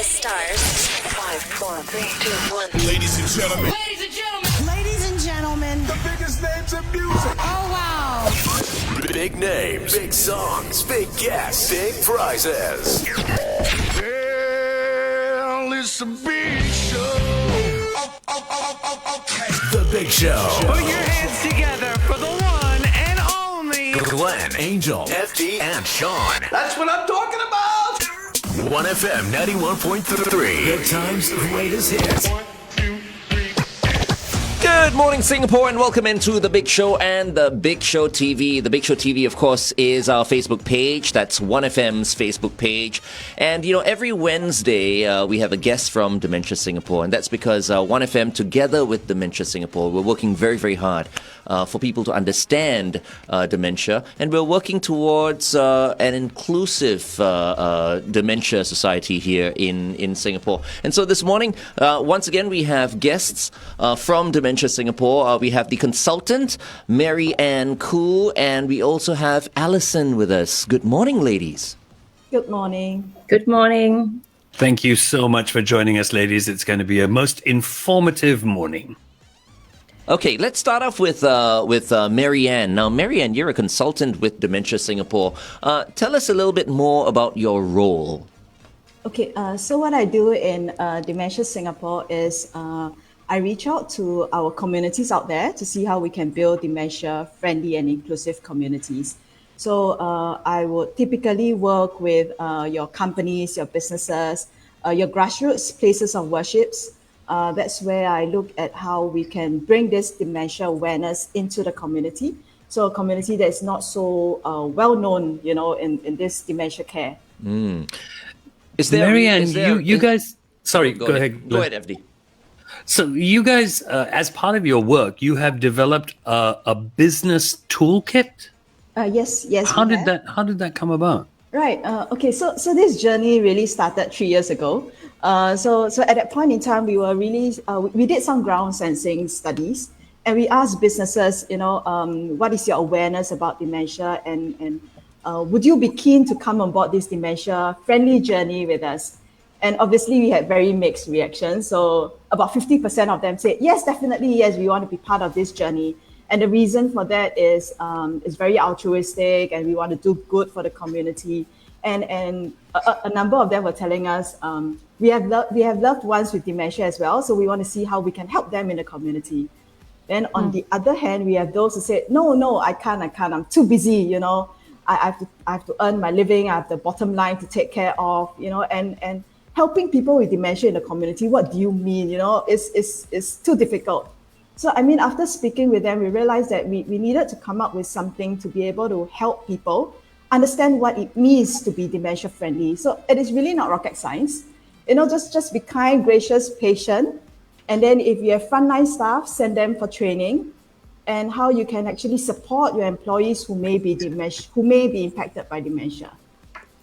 Stars. 5, 4, 3, 2, 1. Ladies and gentlemen. Ladies and gentlemen. The biggest names in music. Oh, wow. Big names, big songs, big guests, big prizes. Well, it's a big show. Okay. The Big Show. Put your hands together for the one and only Glenn, Angel, FD, and Sean. That's what I'm talking about. OneFM 91.3. Good times, greatest hits. 1, 2, 3. Good morning, Singapore, and welcome into The Big Show and The Big Show TV. The Big Show TV, of course, is our Facebook page. That's OneFM's Facebook page. And, every Wednesday, we have a guest from Dementia Singapore. And that's because OneFM, together with Dementia Singapore, we're working very, very hard for people to understand dementia. And we're working towards an inclusive dementia society here in Singapore. And so this morning, once again, we have guests from Dementia Singapore. We have the consultant, Mary Ann Khoo, and we also have Alison with us. Good morning, ladies. Good morning. Good morning. Thank you so much for joining us, ladies. It's going to be a most informative morning. Okay, let's start off with Mary Ann. Now, Mary Ann, you're a consultant with Dementia Singapore. Tell us a little bit more about your role. Okay, so what I do in Dementia Singapore is I reach out to our communities out there to see how we can build dementia-friendly and inclusive communities. So I would typically work with your companies, your businesses, your grassroots places of worships. That's where I look at how we can bring this dementia awareness into the community. So a community that is not so well known, in this dementia care. Is there, Mary Ann, is there- you is- guys... Sorry, go ahead. Go ahead, FD. So you guys, as part of your work, you have developed a business toolkit? Yes. How did that come about? Right. Okay. So this journey really started 3 years ago. So at that point in time, we were really we did some ground sensing studies, and we asked businesses, what is your awareness about dementia, and would you be keen to come on board this dementia friendly journey with us? And obviously, we had very mixed reactions. So about 50% of them said, yes, definitely, yes, we want to be part of this journey. And the reason for that is it's very altruistic, and we want to do good for the community. And a number of them were telling us we have loved ones with dementia as well, so we want to see how we can help them in the community. Then on the other hand, we have those who say, no, I can't, I'm too busy. I have to earn my living. I have the bottom line to take care of. And helping people with dementia in the community. What do you mean? It's too difficult. So, after speaking with them, we realized that we needed to come up with something to be able to help people understand what it means to be dementia friendly. So it is really not rocket science. Just be kind, gracious, patient. And then if you have frontline staff, send them for training, and how you can actually support your employees who may be impacted by dementia.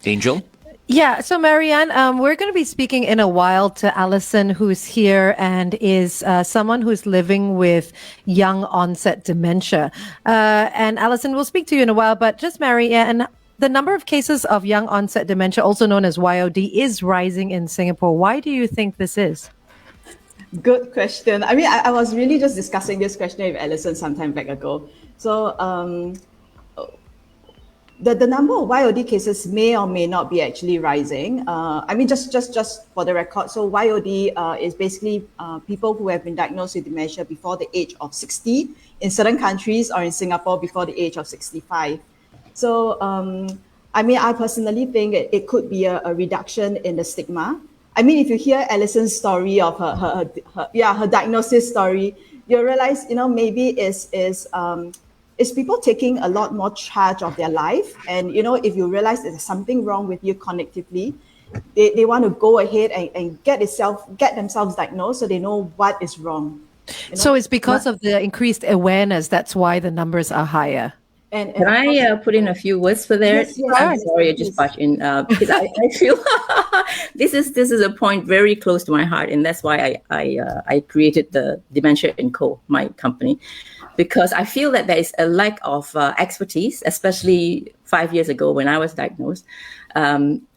Angel? Yeah, so Marianne, we're going to be speaking in a while to Alison, who's here and is someone who's living with young onset dementia. And Alison, we'll speak to you in a while, but just Marianne, the number of cases of young onset dementia, also known as YOD, is rising in Singapore. Why do you think this is? Good question. I was really just discussing this question with Alison some time back ago. So, the number of YOD cases may or may not be actually rising. Just for the record, so YOD is basically people who have been diagnosed with dementia before the age of 60 in certain countries, or in Singapore before the age of 65. So, I personally think it could be a reduction in the stigma. If you hear Alison's story of her diagnosis story, you'll realize, maybe is people taking a lot more charge of their life. And, if you realize there's something wrong with you cognitively, they want to go ahead and get themselves diagnosed so they know what is wrong. So it's because of the increased awareness, that's why the numbers are higher. And can I put in a few words for there? Yes, I'm sorry, I just barged in because I feel this is a point very close to my heart, and that's why I created the Dementia & Co, my company, because I feel that there is a lack of expertise, especially 5 years ago when I was diagnosed.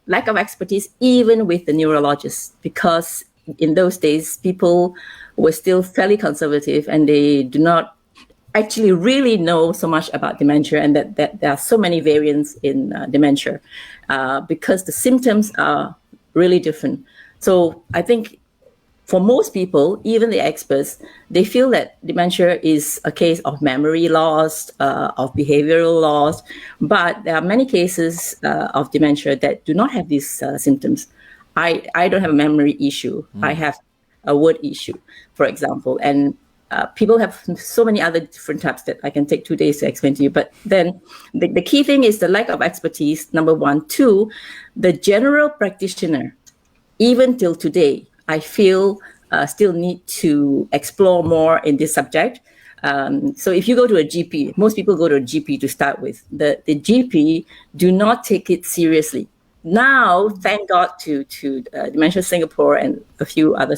lack of expertise even with the neurologists, because in those days people were still fairly conservative and they do not actually really know so much about dementia, and that there are so many variants in dementia because the symptoms are really different. So I think for most people, even the experts, they feel that dementia is a case of memory loss, of behavioral loss, but there are many cases of dementia that do not have these symptoms. I don't have a memory issue. I have a word issue, for example, and people have so many other different types that I can take 2 days to explain to you. But then the key thing is the lack of expertise, number one. Two, the general practitioner, even till today, I feel still need to explore more in this subject. So if you go to a GP, most people go to a GP to start with. The GP do not take it seriously. Now, thank God to Dementia Singapore and a few other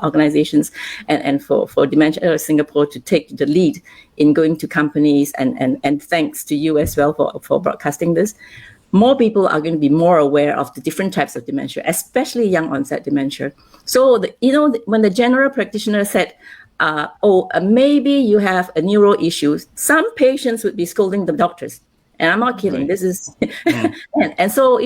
organizations, and for Dementia Singapore to take the lead in going to companies, and thanks to you as well for broadcasting this. More people are going to be more aware of the different types of dementia, especially young onset dementia. So, when the general practitioner said, maybe you have a neuro issue, some patients would be scolding the doctors. And I'm not kidding. Right. This is, and so,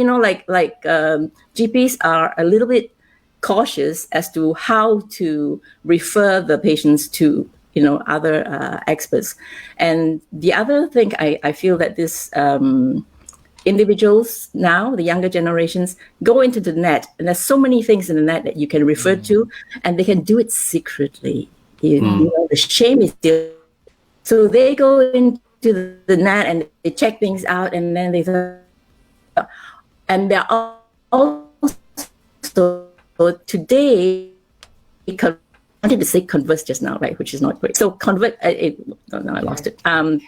GPs are a little bit cautious as to how to refer the patients to, other experts. And the other thing I feel that this individuals now, the younger generations, go into the net, and there's so many things in the net that you can refer to, and they can do it secretly. The shame is still, so they go into the net and they check things out, and then and they're also today. I wanted to say converse just now, right? Which is not great. So convert. I lost it.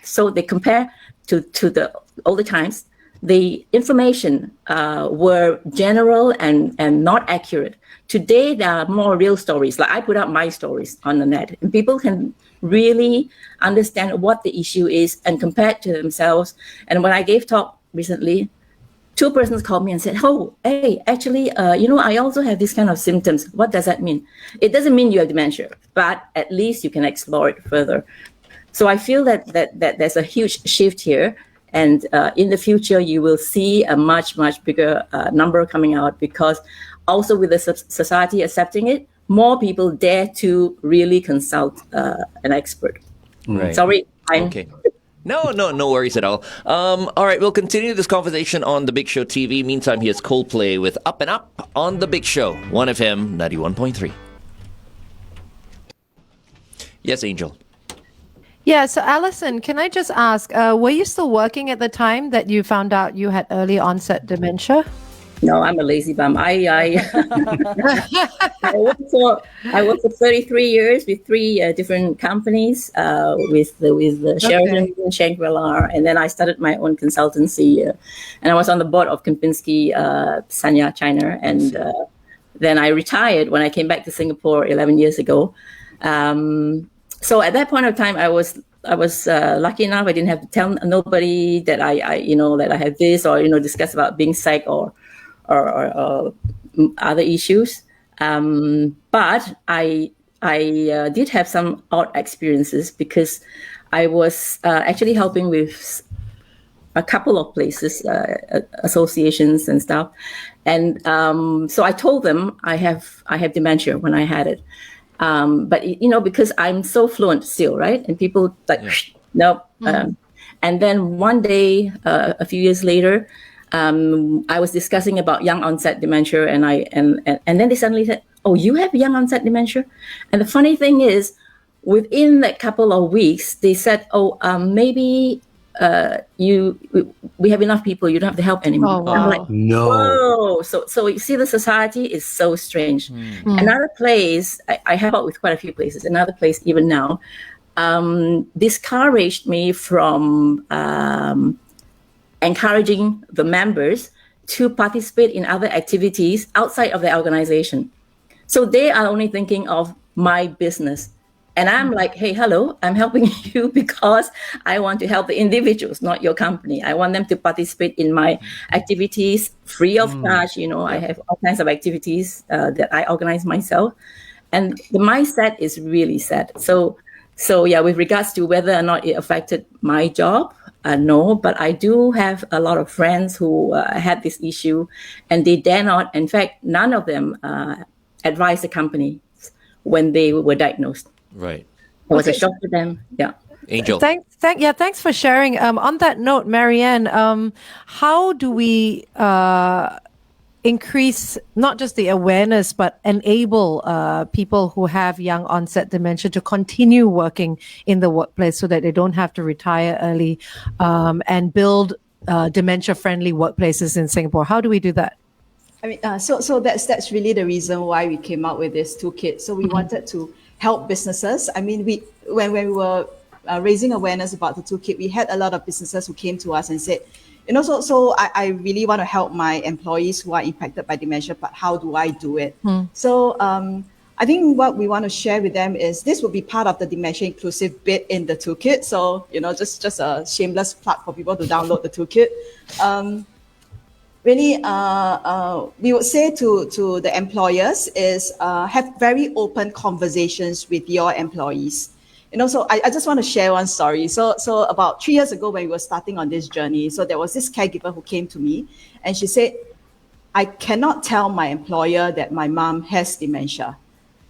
So they compare to the older times. The information were general and not accurate. Today, there are more real stories. Like I put up my stories on the net, and people can really understand what the issue is and compare it to themselves. And when I gave talk recently, 2 persons called me and said, "Oh, hey, actually, I also have these kind of symptoms. What does that mean?" It doesn't mean you have dementia, but at least you can explore it further. So I feel that there's a huge shift here. And in the future, you will see a much, much bigger number coming out, because also with the society accepting it, more people dare to really consult an expert. Right. Sorry. Okay. No worries at all. All right, we'll continue this conversation on The Big Show TV. Meantime, here's Coldplay with Up and Up on The Big Show, 1FM 91.3. Yes, Angel. Yeah, so Alison, can I just ask, were you still working at the time that you found out you had early onset dementia? No, I'm a lazy bum. I worked for 33 years with 3 different companies, with the Sheraton, Shangri-La, and then I started my own consultancy, and I was on the board of Kempinski, Sanya, China, and then I retired when I came back to Singapore 11 years ago. So at that point of time, I was lucky enough. I didn't have to tell nobody that I that I had this, or discuss about being sick or other issues. But I did have some odd experiences, because I was actually helping with a couple of places, associations and stuff, and so I told them I have dementia when I had it. But because I'm so fluent still, right? And people like, nope. And then one day, a few years later, I was discussing about young onset dementia, and then they suddenly said, "Oh, you have young onset dementia?" And the funny thing is, within that couple of weeks, they said, "Oh, maybe we have enough people. You don't have to help anymore." Oh, wow. I'm like, No. whoa. So you see, the society is so strange. Another place, I help out with quite a few places. Another place, even now, discouraged me from encouraging the members to participate in other activities outside of the organization. So they are only thinking of my business. And I'm like, hey, hello, I'm helping you because I want to help the individuals, not your company. I want them to participate in my activities free of charge. I have all kinds of activities that I organize myself. And the mindset is really sad. So yeah, with regards to whether or not it affected my job, no, but I do have a lot of friends who had this issue and they dare not. In fact, none of them advised the company when they were diagnosed. Right. It was a shock to them. Yeah. Angel. Thanks for sharing. On that note, Marianne, how do we increase not just the awareness, but enable people who have young onset dementia to continue working in the workplace so that they don't have to retire early, and build dementia-friendly workplaces in Singapore? How do we do that? I mean, so that's really the reason why we came out with this toolkit. So we wanted to help businesses. I mean, when we were raising awareness about the toolkit, we had a lot of businesses who came to us and said, so I really want to help my employees who are impacted by dementia, but how do I do it? So I think what we want to share with them is this will be part of the dementia inclusive bit in the toolkit. So, just a shameless plug for people to download the toolkit. Really, we would say to the employers is have very open conversations with your employees. So I just want to share one story. So about 3 years ago when we were starting on this journey, so there was this caregiver who came to me and she said, I cannot tell my employer that my mom has dementia.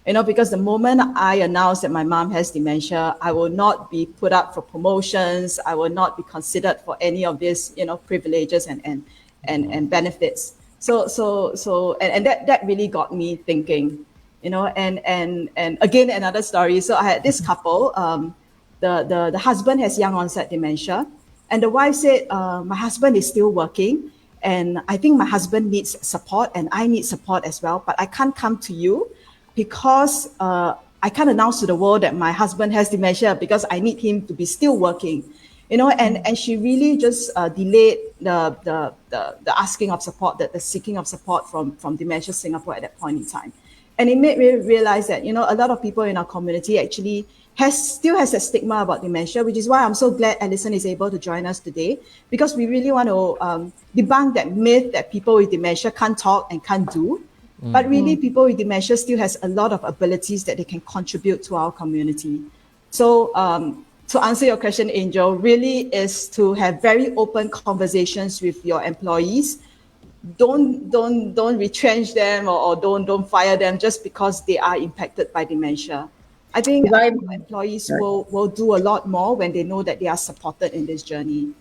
Because the moment I announce that my mom has dementia, I will not be put up for promotions. I will not be considered for any of these, privileges and benefits. So that really got me thinking, and again, another story. So I had this couple, the husband has young onset dementia and the wife said, my husband is still working and I think my husband needs support and I need support as well, but I can't come to you because I can't announce to the world that my husband has dementia because I need him to be still working. And she really just delayed the asking of support, the seeking of support from Dementia Singapore at that point in time. And it made me realize that, a lot of people in our community actually still has that stigma about dementia, which is why I'm so glad Alison is able to join us today, because we really want to debunk that myth that people with dementia can't talk and can't do. But really, people with dementia still has a lot of abilities that they can contribute to our community. So, to answer your question, Angel, really is to have very open conversations with your employees. Don't retrench them or don't fire them just because they are impacted by dementia. I think employees will do a lot more when they know that they are supported in this journey.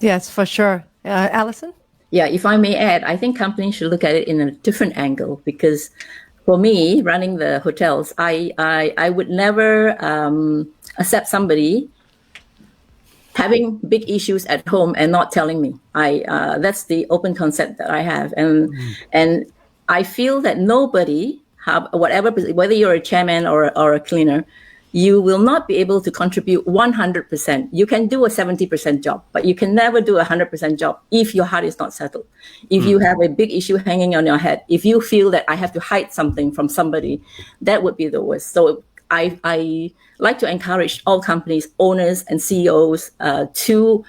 Yes, for sure. Alison? Yeah, if I may add, I think companies should look at it in a different angle because for me, running the hotels, I would never accept somebody having big issues at home and not telling me. That's the open concept that I have, and I feel that nobody, whether you're a chairman or a cleaner, you will not be able to contribute 100%. You can do a 70% job, but you can never do a 100% job if your heart is not settled. If you have a big issue hanging on your head, if you feel that I have to hide something from somebody, that would be the worst. So I like to encourage all companies, owners and CEOs to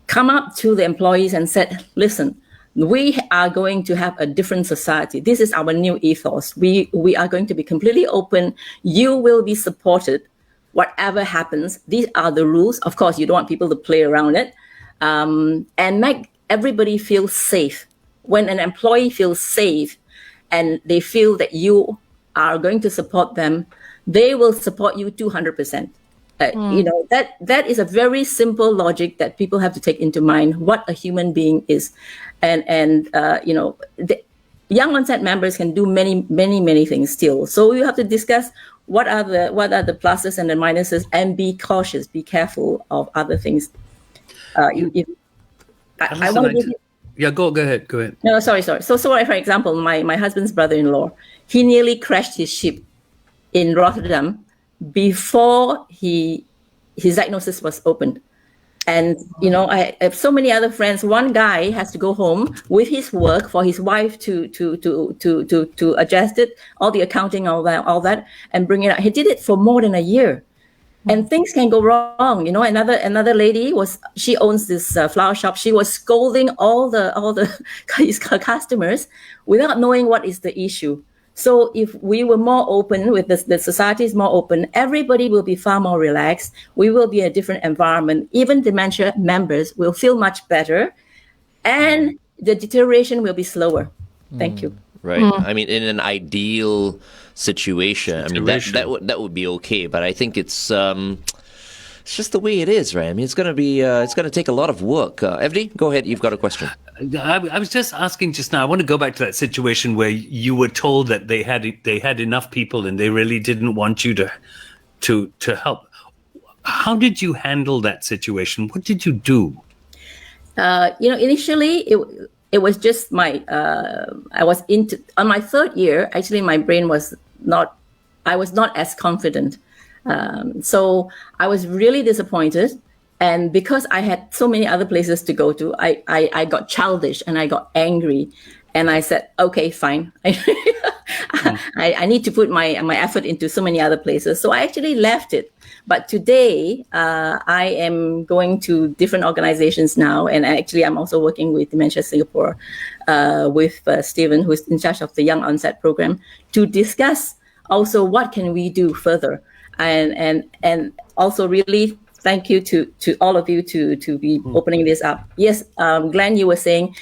come up to the employees and said, listen, we are going to have a different society. This is our new ethos. We are going to be completely open. You will be supported. Whatever happens, these are the rules. Of course, you don't want people to play around it. And make everybody feel safe. When an employee feels safe and they feel that you are going to support them, they will support you 200%. That is a very simple logic that people have to take into mind what a human being is. And the young onset members can do many things still. So you have to discuss what are the pluses and the minuses and be cautious, be careful of other things. Yeah, go ahead. No, sorry. So for example, my husband's brother-in-law, he nearly crashed his ship in Rotterdam before his diagnosis was opened. And I have so many other friends. One guy has to go home with his work for his wife to adjust it, all the accounting, all that, and bring it out. He did it for more than a year, and things can go wrong. Another lady she owns this flower shop. She was scolding all his customers without knowing what is the issue. So if we were more open, with the society is more open, everybody will be far more relaxed. We will be in a different environment. Even dementia members will feel much better, and the deterioration will be slower. Thank you. Right. I mean, in an ideal situation, I mean that would be okay. But I think it's just the way it is, right? I mean, it's gonna take a lot of work. FD, go ahead. You've got a question. I was just asking just now. I want to go back to that situation where you were told that they had enough people and they really didn't want you to help. How did you handle that situation? What did you do? Initially it was just I was on my third year. Actually, my brain was not. I was not as confident. So I was really disappointed. And because I had so many other places to go to, I got childish and I got angry. And I said, okay, fine. I need to put my effort into so many other places. So I actually left it. But today, I am going to different organizations now. And actually, I'm also working with Dementia Singapore with Stephen, who is in charge of the Young Onset program, to discuss also what can we do further. And also really thank you to all of you to be opening this up. Yes, Glenn, you were saying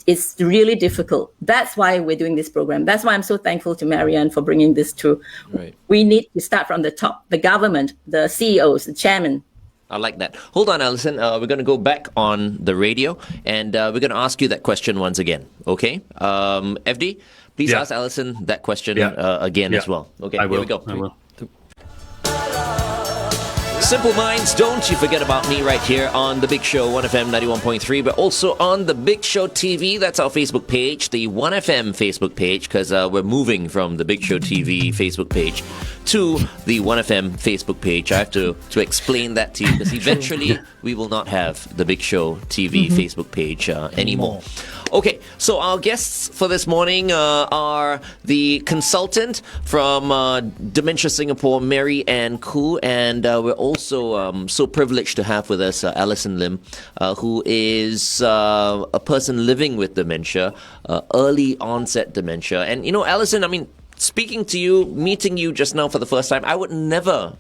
it's really difficult. That's why we're doing this program. That's why I'm so thankful to Marianne for bringing this through. Right. We need to start from the top, the government, the CEOs, the chairman. I like that. Hold on, Alison. We're going to go back on the radio, and we're going to ask you that question once again. Okay? FD, please ask Alison that question again as well. Okay, I will. Here we go. I will. Simple Minds, don't you forget about me right here on The Big Show, 1FM 91.3, but also on The Big Show TV. That's our Facebook page, the 1FM Facebook page, because we're moving from The Big Show TV Facebook page to the 1FM Facebook page. I have to explain that to you, because eventually we will not have The Big Show TV Facebook page anymore. Okay, so our guests for this morning are the consultant from Dementia Singapore, Mary Ann Khoo, and we're also so privileged to have with us Alison Lim, who is a person living with dementia, early onset dementia. And Alison, I mean, speaking to you, meeting you just now for the first time, I would never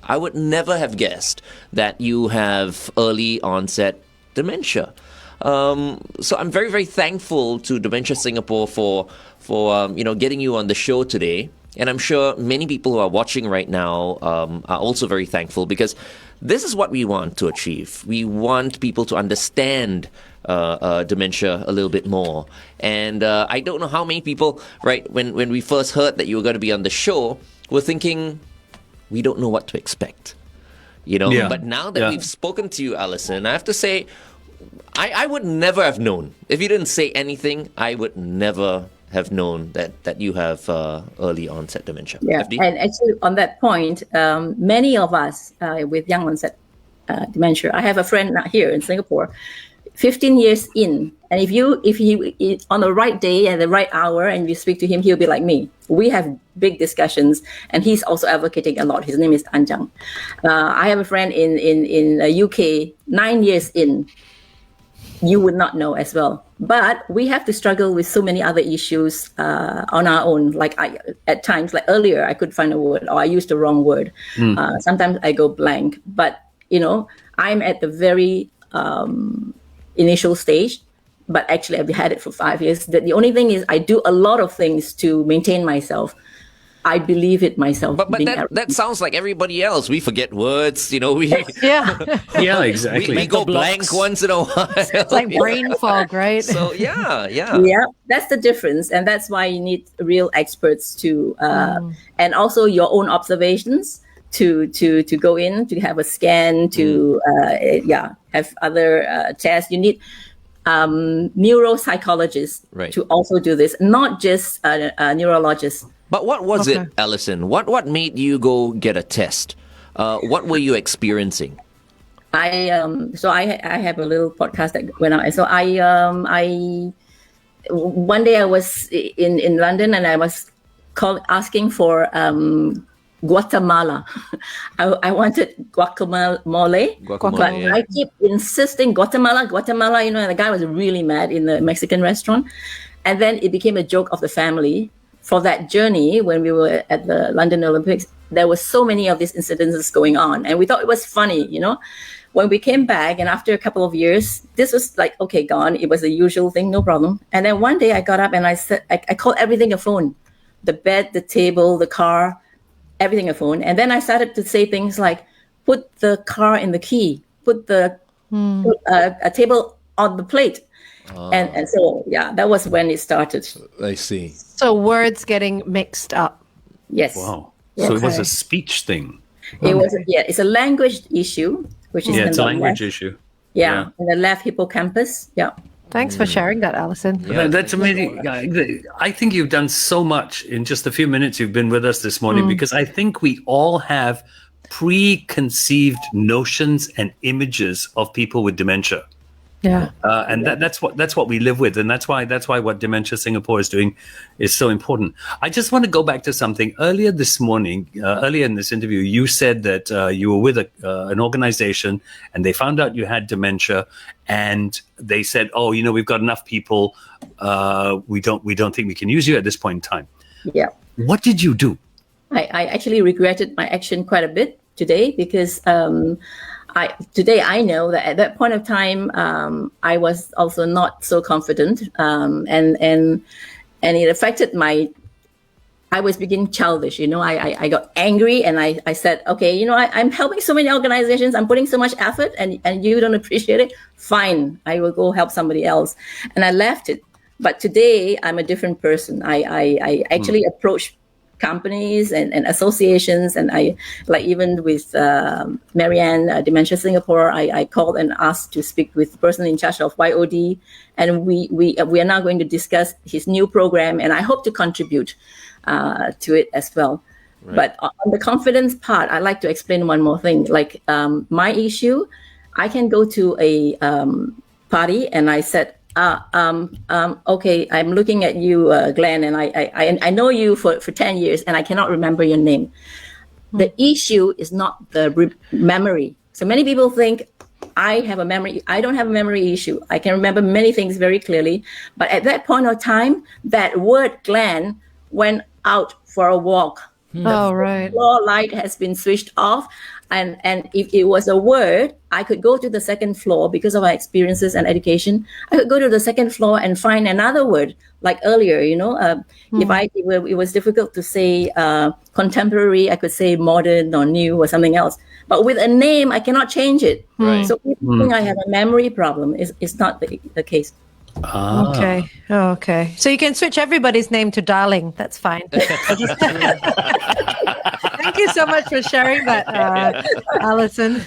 have guessed that you have early onset dementia. So I'm very, very thankful to Dementia Singapore for getting you on the show today. And I'm sure many people who are watching right now are also very thankful, because this is what we want to achieve. We want people to understand dementia a little bit more. And I don't know how many people, right, when we first heard that you were going to be on the show, were thinking, we don't know what to expect. But now that we've spoken to you, Alison, I have to say, I would never have known. If you didn't say anything, I would never have known that you have early onset dementia. Yeah, FD? And actually on that point, many of us with young onset dementia, I have a friend here in Singapore, 15 years in, and if he on the right day at the right hour and you speak to him, he'll be like me. We have big discussions, and he's also advocating a lot. His name is Anjang. I have a friend in UK, 9 years in. You would not know as well. But we have to struggle with so many other issues on our own. Like at times, like earlier, I could find a word or I used the wrong word. Sometimes I go blank. But, I'm at the very initial stage. But actually, I've had it for 5 years. The only thing is I do a lot of things to maintain myself. I believe it myself. But that sounds like everybody else. We forget words, we Yeah, exactly. we go blank once in a while. It's like brain fog, right? So yeah. Yeah, that's the difference, and that's why you need real experts to, and also your own observations to go in, to have a scan, to have other tests. You need neuropsychologists to also do this, not just neurologists. But what was it, Alison? What made you go get a test? What were you experiencing? I have a little podcast that went out. So I one day I was in London and I was asking for Guatemala. I wanted guacamole. But yeah. I keep insisting Guatemala. And the guy was really mad in the Mexican restaurant. And then it became a joke of the family. For that journey, when we were at the London Olympics, there were so many of these incidences going on. And we thought it was funny, When we came back, and after a couple of years, this was like, okay, gone. It was the usual thing, no problem. And then one day I got up and I said, I called everything a phone. The bed, the table, the car, everything a phone. And then I started to say things like, put the car in the key, put a table on the plate. And so, that was when it started. I see. So words getting mixed up. Yes. Wow. So it was a speech thing. It was, it's a language issue, which is it's a the language left. issue. Yeah, in the left hippocampus. Yeah. Thanks for sharing that, Alison. That's amazing. I think you've done so much in just a few minutes you've been with us this morning, because I think we all have preconceived notions and images of people with dementia. Yeah. And that's what we live with, and that's why what Dementia Singapore is doing is so important. I just want to go back to something earlier this morning. Earlier in this interview, you said that you were with an organization, and they found out you had dementia, and they said, "Oh, we've got enough people. We don't think we can use you at this point in time." Yeah. What did you do? I actually regretted my action quite a bit today because. Today I know that at that point of time, I was also not so confident, and it affected I was beginning childish, I got angry and I said, okay, I'm helping so many organizations, I'm putting so much effort and you don't appreciate it. Fine, I will go help somebody else. And I left it. But today I'm a different person. I actually approach companies and associations, and I even with Marianne Dementia Singapore, I called and asked to speak with the person in charge of YOD, and we are now going to discuss his new program, and I hope to contribute to it as well. Right. But on the confidence part, I'd like to explain one more thing. Like my issue, I can go to a party and I said, okay, I'm looking at you, Glenn, and I know you for 10 years and I cannot remember your name. The issue is not the memory. So many people think I have a memory. I don't have a memory issue. I can remember many things very clearly. But at that point of time, that word Glenn went out for a walk. Oh, right. The floor light has been switched off. And if it was a word, I could go to the second floor because of my experiences and education. I could go to the second floor and find another word. Like earlier, if it was difficult to say contemporary, I could say modern or new or something else. But with a name, I cannot change it. Right. So people think I have a memory problem. It's not the case. Okay. Okay. So you can switch everybody's name to Darling. That's fine. Thank you so much for sharing that, Alison.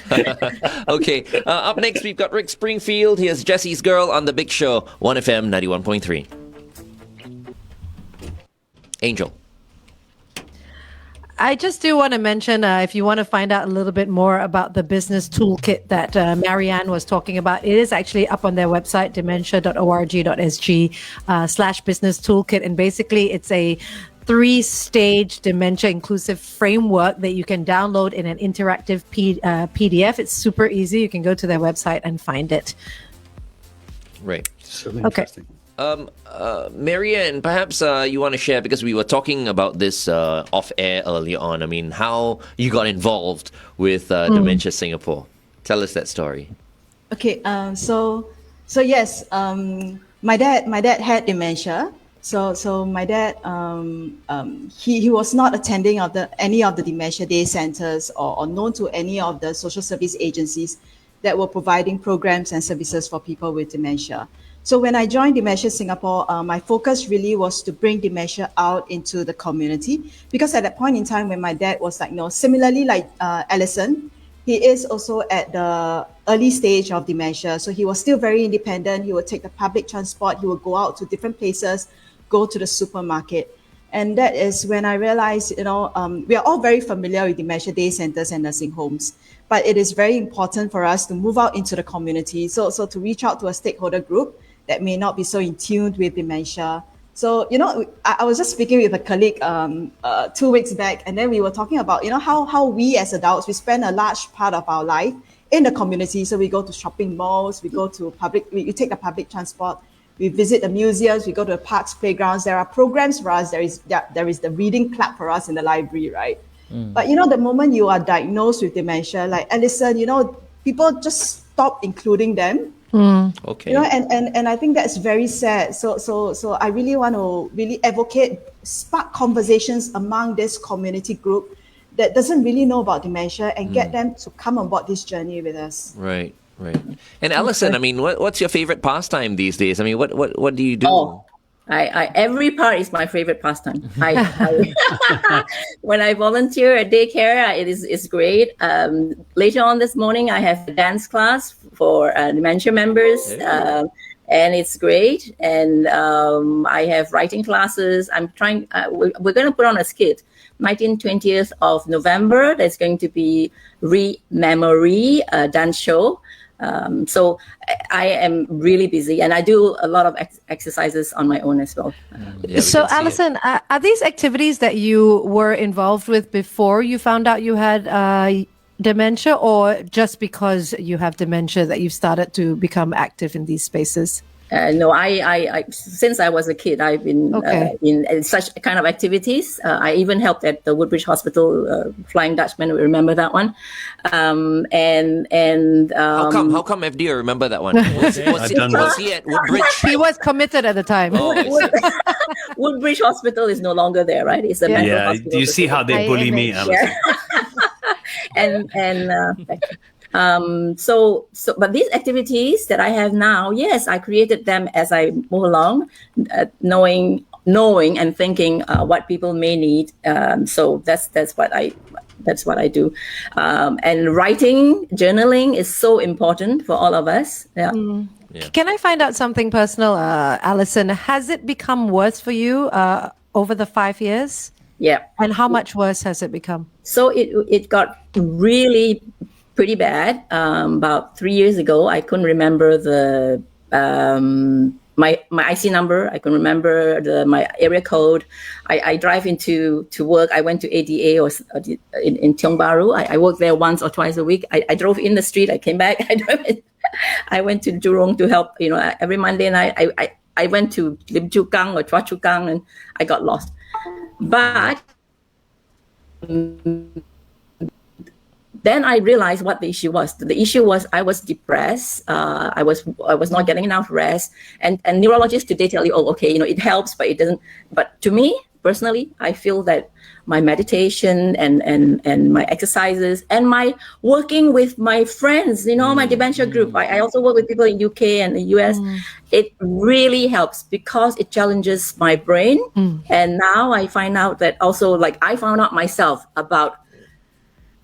Okay. Up next, we've got Rick Springfield. Here's Jesse's Girl on The Big Show, 1FM 91.3. Angel. I just do want to mention, if you want to find out a little bit more about the business toolkit that Marianne was talking about, it is actually up on their website, dementia.org.sg/business toolkit. And basically, it's a 3-stage dementia inclusive framework that you can download in an interactive PDF. It's super easy. You can go to their website and find it. Right. So interesting. Marianne, perhaps you want to share, because we were talking about this off-air earlier on. I mean, how you got involved with Dementia Singapore. Tell us that story. Okay, so yes, my dad had dementia. So my dad, he was not attending any of the dementia day centers or known to any of the social service agencies that were providing programs and services for people with dementia. So when I joined Dementia Singapore, my focus really was to bring dementia out into the community, because at that point in time when my dad was diagnosed, similarly like Alison, he is also at the early stage of dementia. So he was still very independent. He would take the public transport. He would go out to different places, go to the supermarket. And that is when I realized, we are all very familiar with dementia day centers and nursing homes, but it is very important for us to move out into the community. So to reach out to a stakeholder group that may not be so in tune with dementia. So, I was just speaking with a colleague 2 weeks back, and then we were talking about, how we as adults, we spend a large part of our life in the community. So we go to shopping malls, we go to we take the public transport, we visit the museums, we go to the parks, playgrounds. There are programs for us. There is the reading club for us in the library, right? But the moment you are diagnosed with dementia, like Alison, people just stop including them. Okay. And I think that's very sad. So I really want to really advocate, spark conversations among this community group that doesn't really know about dementia and get them to come on board this journey with us. Right. And Alison, I mean, what's your favorite pastime these days? I mean, what do you do? Oh, I every part is my favorite pastime. When I volunteer at daycare, it's great. Later on this morning, I have a dance class for dementia members, and it's great. And I have writing classes. I'm trying. We're going to put on a skit, 19th, 20th of November. There's going to be Re-Memory dance show. So I am really busy, and I do a lot of exercises on my own as well. So Alison, are these activities that you were involved with before you found out you had dementia, or just because you have dementia that you've started to become active in these spaces? No, I since I was a kid, I've been in such kind of activities. I even helped at the Woodbridge Hospital, Flying Dutchman. We remember that one. And how come FD remember that one? Was he at Woodbridge? He was committed at the time. Woodbridge Hospital is no longer there, right? It's a mental hospital. Do you see how they bully me, Alison? But these activities that I have now, yes, I created them as I move along, knowing and thinking what people may need. So that's what I do. And writing, journaling is so important for all of us. Yeah. Can I find out something personal, Alison? Has it become worse for you over the 5 years? Yeah. And how much worse has it become? So it got really pretty bad. About 3 years ago, I couldn't remember the my IC number. I couldn't remember my area code. I drive to work. I went to ADA or in Tiong Bahru. I worked there once or twice a week. I drove in the street. I came back. I went to Jurong to help. Every Monday night. I went to Lim Chu Kang or Chua Chu Kang, and I got lost. But then I realized what the issue was. The issue was I was depressed. I was not getting enough rest. And neurologists today tell you, it helps, but it doesn't. But to me personally, I feel that my meditation and my exercises and my working with my friends, my dementia group. I also work with people in UK and the US. It really helps because it challenges my brain. And now I find out that also, I found out myself about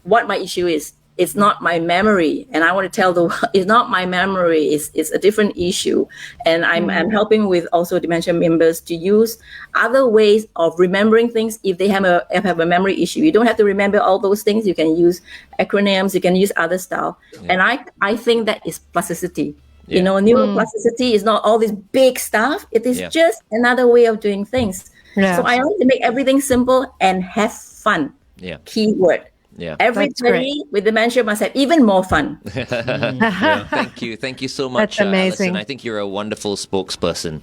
what my issue is. It's not my memory, and I want to tell it's not my memory. It's a different issue, and I'm helping with also dementia members to use other ways of remembering things if they have a memory issue. You don't have to remember all those things. You can use acronyms. You can use other stuff, and I think that is plasticity. Neuroplasticity is not all this big stuff. It is just another way of doing things. So I want to make everything simple and have fun. Keyword. Yeah. Everybody with dementia must have even more fun. Thank you so much. That's amazing. Alison. I think you're a wonderful spokesperson,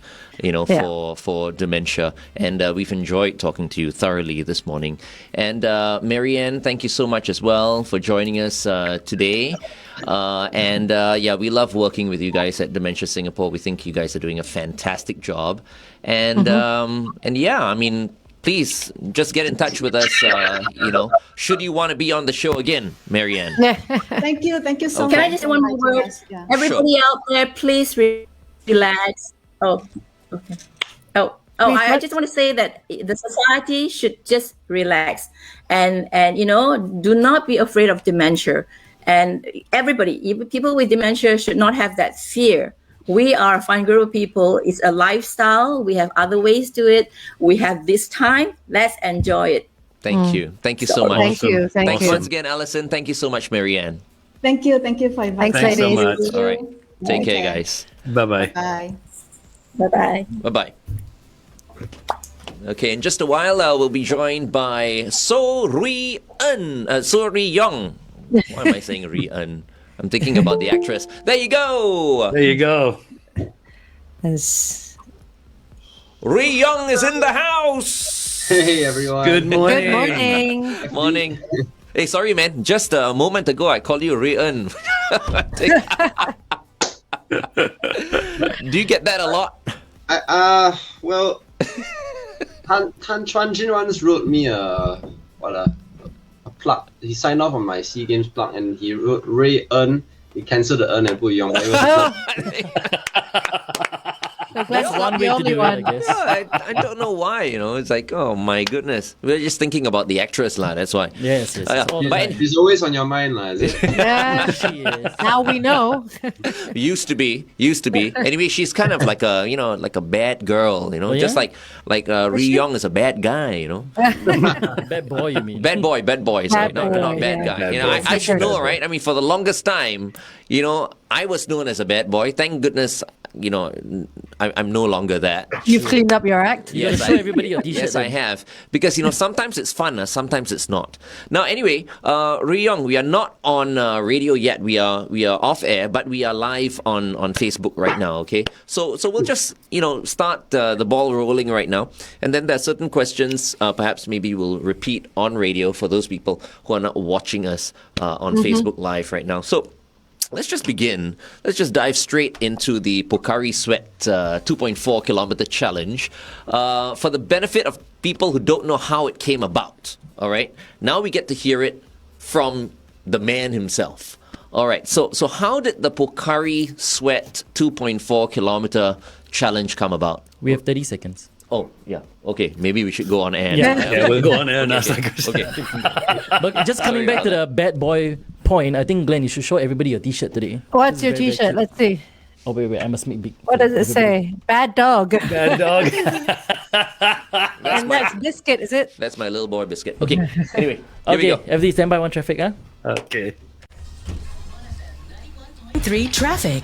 for dementia, and we've enjoyed talking to you thoroughly this morning. And Marianne, thank you so much as well for joining us today. We love working with you guys at Dementia Singapore. We think you guys are doing a fantastic job, please just get in touch with us, should you want to be on the show again, Marianne. Thank you so much. Can I just say one more word? Yeah. Everybody out there, please relax. Oh, okay. I just want to say that the society should just relax and do not be afraid of dementia. And everybody, even people with dementia, should not have that fear. We are a fun group of people. It's a lifestyle. We have other ways to it. We have this time. Let's enjoy it. Thank you. Thank you so much. Thank you. Thank Thanks you. once again, Alison. Thank you so much, Marianne. Thank you for inviting Thanks, me. ladies. so much. All right. Take Okay. care, guys. Bye-bye. Bye. Bye-bye. Bye-bye. Okay, in just a while, we'll be joined by So Rui Yong. Why am I saying Rui En? I'm thinking about the actress. There you go. There you go. Yes. Rui Yong is in the house. Hey everyone. Good morning. Good morning. Morning. Hey, sorry, man. Just a moment ago, I called you Rui En. Do you get that a lot? Well, Tan Chuan Jin once wrote me a plug. He signed off on my SEA Games plug and he wrote Ray Earn. He cancelled the Earn and put Yong. So that's not the only one. Yeah, I don't know why, It's like, oh my goodness. We're just thinking about the actress, lah. That's why. Yes. But He's always on your mind, is it? Yeah. She is. Now we know. used to be. Anyway, she's kind of like a, like a bad girl, yeah? just like Rui Yong is a bad guy, Bad boy, you mean? Bad boy, sorry, Bad not boy, bad yeah. guy. Bad boy. I should know, right? I mean, for the longest time, I was known as a bad boy. Thank goodness, I'm no longer that. You've cleaned up your act. You gotta show everybody your t-shirt. Yes, I have. Because, sometimes it's fun, sometimes it's not. Now, anyway, Rui Yong, we are not on radio yet. We are off air, but we are live on Facebook right now, okay? So we'll just, start the ball rolling right now. And then there are certain questions, perhaps maybe we'll repeat on radio for those people who are not watching us on Facebook Live right now. So, let's just begin. Let's just dive straight into the Pocari Sweat 2.4 kilometer challenge. For the benefit of people who don't know how it came about, all right? Now we get to hear it from the man himself. All right, so how did the Pocari Sweat 2.4 kilometer challenge come about? We have 30 seconds. Oh, yeah. Okay, maybe we should go on air. Yeah, we'll go on air and ask that question. Okay. But just coming back to the bad boy point, I think, Glenn, you should show everybody your t-shirt today. What's your This is very, t-shirt? very Let's see. Oh, wait, I must make big. What does it say? Bad dog. Bad dog. And that's biscuit, is it? That's my little boy biscuit. Okay, anyway, here we Okay, go. everybody stand by one traffic, huh? Okay. 3 traffic.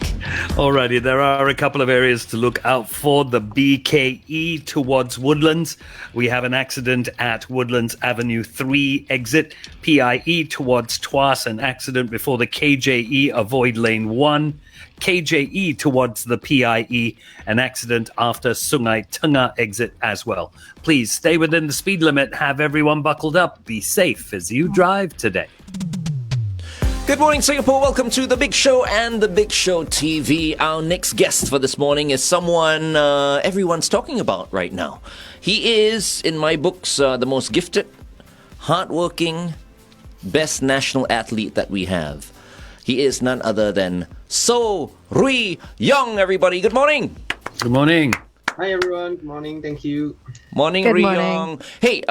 Alrighty, there are a couple of areas to look out for. The BKE towards Woodlands. We have an accident at Woodlands Avenue 3 exit. PIE towards Tuas, an accident before the KJE. Avoid lane 1. KJE towards the PIE, an accident after Sungai Tengah exit as well. Please stay within the speed limit. Have everyone buckled up. Be safe as you drive today. Good morning, Singapore. Welcome to The Big Show and The Big Show TV. Our next guest for this morning is someone everyone's talking about right now. He is, in my books, the most gifted, hardworking, best national athlete that we have. He is none other than So Rui Yong, everybody. Good morning. Good morning. Hi everyone. Good morning. Thank you. Morning, Good Rui morning. Yong. Hey,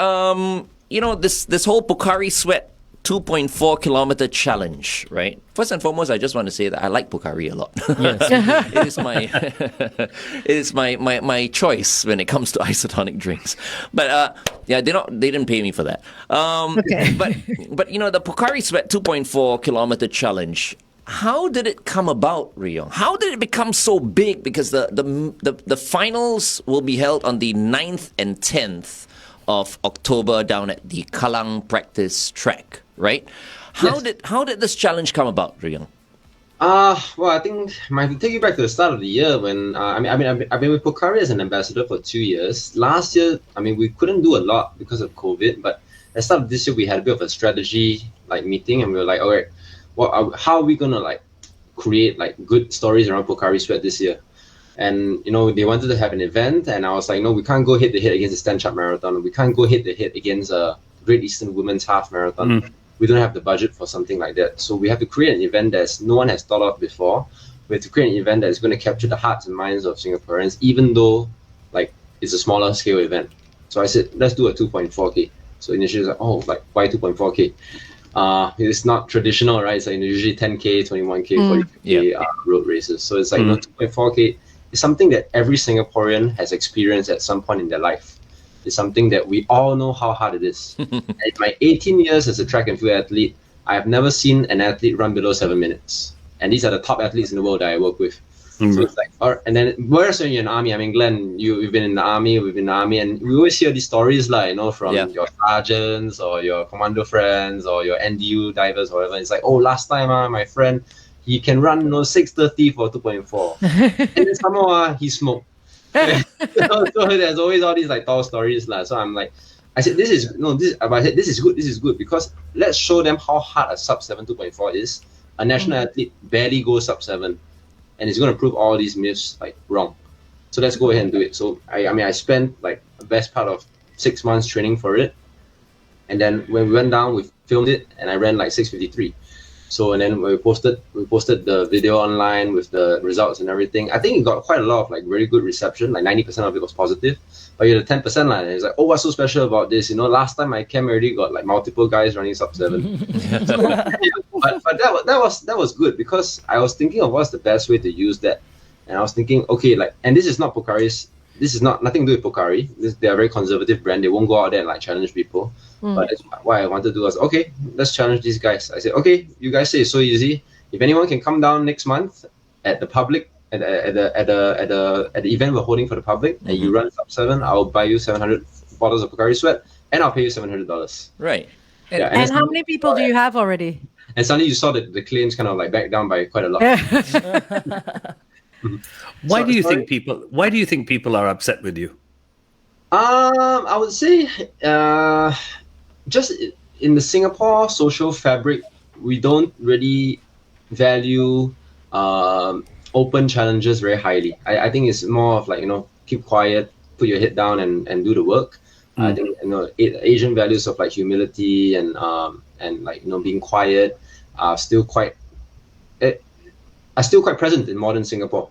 this whole Pocari Sweat 2.4 kilometer challenge, right? First and foremost, I just want to say that I like Pocari a lot. Yes. It is my choice when it comes to isotonic drinks. But they didn't pay me for that. Okay. But the Pocari Sweat 2.4 kilometer challenge. How did it come about, Rui Yong? How did it become so big? Because the finals will be held on the 9th and 10th of October down at the Kallang practice track, right? How did this challenge come about, Rui Yong? Well, I think I might take you back to the start of the year when I've been with Pocari as an ambassador for 2 years. Last year, we couldn't do a lot because of COVID, but at the start of this year, we had a bit of a strategy meeting, and we were like, all right, how are we gonna create good stories around Pocari Sweat this year? And they wanted to have an event, and I was like, no, we can't go head to head against the Stand Chart Marathon. We can't go head to head against a Great Eastern Women's Half Marathon. We don't have the budget for something like that. So we have to create an event that no one has thought of before. We have to create an event that is going to capture the hearts and minds of Singaporeans, even though it's a smaller scale event. So I said, let's do a 2.4K. So initially, why 2.4K? It's not traditional, right? It's like usually 10K, 21K, 40K road races. So it's like 2.4K is something that every Singaporean has experienced at some point in their life. It's something that we all know how hard it is. In my 18 years as a track and field athlete, I have never seen an athlete run below 7 minutes. And these are the top athletes in the world that I work with. So it's like, and then whereas when you're in the army, I mean, Glenn, you've been in the army, we've been in the army, and we always hear these stories, like, you know, from your sergeants or your commando friends or your NDU divers or whatever. It's like, oh, last time, my friend, he can run 6:30 for 2.4, and then somehow he smoked. So there's always all these like tall stories, lah. So I'm like, I said, this is good because let's show them how hard a sub 7 2.4 is. A national athlete barely goes sub 7. And it's going to prove all these myths like wrong. So let's go ahead and do it. So I spent like the best part of 6 months training for it. And then when we went down, we filmed it and I ran like 6:53. So, and then we posted the video online with the results and everything. I think it got quite a lot of like very good reception. Like 90% of it was positive. But you had a 10% line, and it's like, oh, what's so special about this? You know, last time my camp already got like multiple guys running sub 7. But that was good because I was thinking of what's the best way to use that, and I was thinking, okay, like, and this is not Pocari's. This is nothing to do with Pocari. They are a very conservative brand. They won't go out there and like challenge people. But that's what I wanted to do. Was okay, let's challenge these guys. I said, okay, you guys say it's so easy. If anyone can come down next month at the public. At the event we're holding for the public, and you run sub 7, I'll buy you 700 bottles of Pocari Sweat, and I'll pay you $700. Right. And how many people do you have already? And suddenly you saw that the claims kind of like back down by quite a lot. Why do you think people are upset with you? I would say just in the Singapore social fabric, we don't really value open challenges very highly. I think it's more of like, you know, keep quiet, put your head down and do the work. I think, you know, Asian values of like humility and like, you know, being quiet are still quite present in modern Singapore.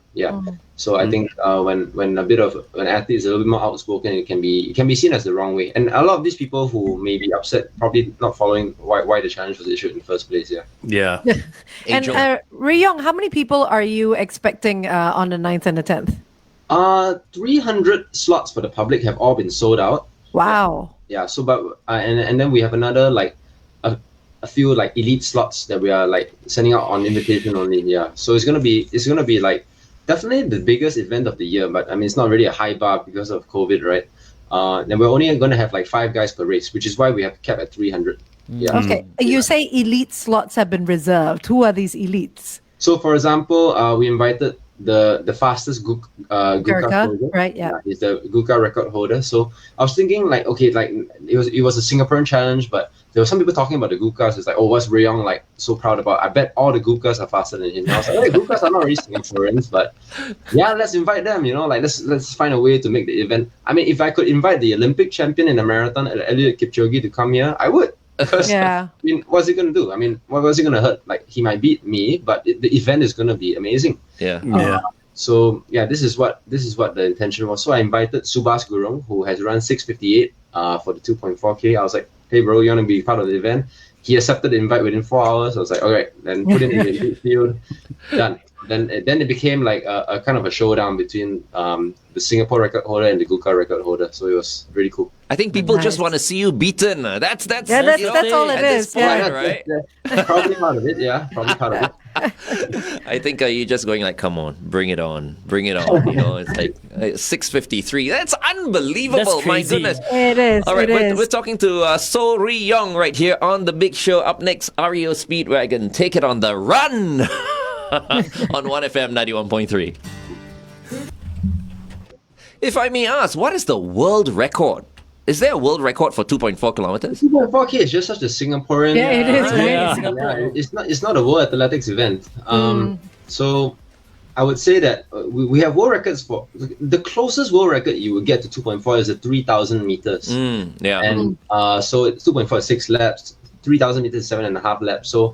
So I think when an athlete is a little bit more outspoken, it can be seen as the wrong way. And a lot of these people who may be upset probably not following why the challenge was issued in the first place. And Yong, how many people are you expecting on the 9th and the 10th? 300 slots for the public have all been sold out. Wow. So but and then we have another like a few like elite slots that we are like sending out on invitation only. So it's gonna be like definitely the biggest event of the year, but I mean it's not really a high bar because of COVID, right? And we're only gonna have like 5 guys per race, which is why we have capped at 300. Okay. You say elite slots have been reserved. Who are these elites? So for example, we invited the fastest Gurkha holder. Right, yeah. He's the Gurkha record holder. So I was thinking like, okay, like it was a Singaporean challenge, but there were some people talking about the Gurkhas. It's like, oh, what's Yong like so proud about? I bet all the Gurkhas are faster than him. And I was like, hey, Gurkhas are not really Singaporeans, but yeah, let's invite them, you know, like let's find a way to make the event. I mean, if I could invite the Olympic champion in the marathon, Eliud Kipchoge, to come here, I would. Because, I mean, what's he going to do? I mean, what was he going to hurt? Like, he might beat me, but the event is going to be amazing. So this is what the intention was. So I invited Subhas Gurung, who has run 6:58 for the 2.4K. I was like, hey bro, you want to be part of the event? He accepted the invite within 4 hours. I was like, all right, then put him in the midfield. Done. Then it became like a kind of a showdown between the Singapore record holder and the Gurkha record holder. So it was really cool. I think people just want to see you beaten. That's all it is. Right? Probably part of it. Yeah, probably part of it. I think you're just going like, come on, bring it on. You know, it's like 6:53. That's unbelievable. That's my crazy. goodness. It is. All right, it we're is. talking to So Yong right here on the Big Show. Up next, REO Speedwagon. Take it on the run on 1FM 91.3. If I may ask, what is the world record? Is there a world record for 2.4 kilometers? 2.4K is just such a Singaporean. Yeah, it is. It's not a world athletics event. So I would say that we have world records for the closest world record you would get to 2.4 is 3,000 meters. And so it's 2.4 is 6 laps, 3,000 meters is 7.5 laps. So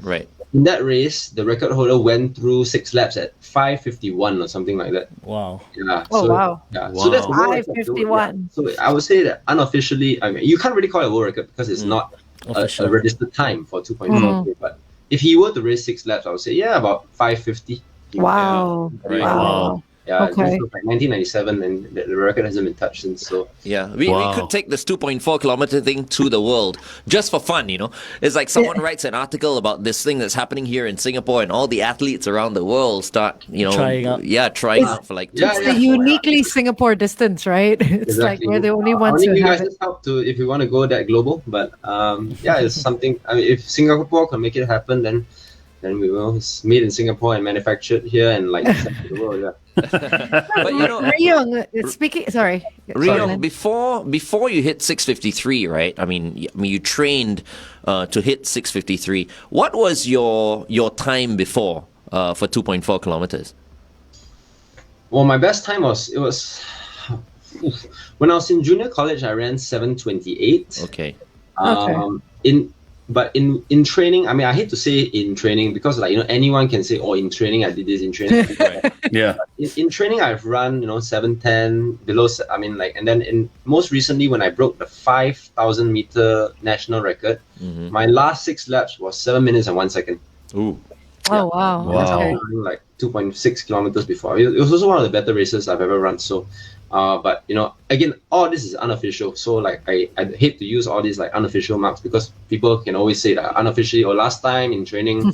in that race, the record holder went through 6 laps at 5:51 or something like that. Wow. Yeah. Oh, wow. Yeah. So that's 5:51. So I would say that unofficially, I mean, you can't really call it a world record because it's not a registered time for 2.4K. But if he were to race 6 laps, I would say, about 5:50. Wow. Right. Wow. Yeah, Okay. this was like 1997, and the record hasn't been touched since. So Yeah, we could take this 2.4 kilometer thing to the world just for fun, It's like someone writes an article about this thing that's happening here in Singapore, and all the athletes around the world start, Trying out. Yeah, trying out for like. It's the uniquely Singapore distance, right? It's like we're the only ones I who you have guys it. just help to if you want to go that global. But it's something. I mean, if Singapore can make it happen, then we will. It's made in Singapore and manufactured here and like sent to the world. Yeah. But Young, speaking. Sorry. Ryong, before you hit 6:53, right? I mean, you trained to hit 6:53. What was your time before for 2.4 kilometers? Well, my best time was when I was in junior college. I ran 7:28. Okay. In training, I mean, I hate to say in training because anyone can say, oh, in training I did this in training. Yeah. In training I've run 7:10 below. I mean, and then most recently when I broke the 5,000 meter national record, my last 6 laps was 7 minutes and 1 second. Ooh. Oh wow. Okay. Like 2.6 kilometers before. It was also one of the better races I've ever run. So, but again, all this is unofficial. So like I hate to use all these like unofficial marks because people can always say that unofficially or last time in training.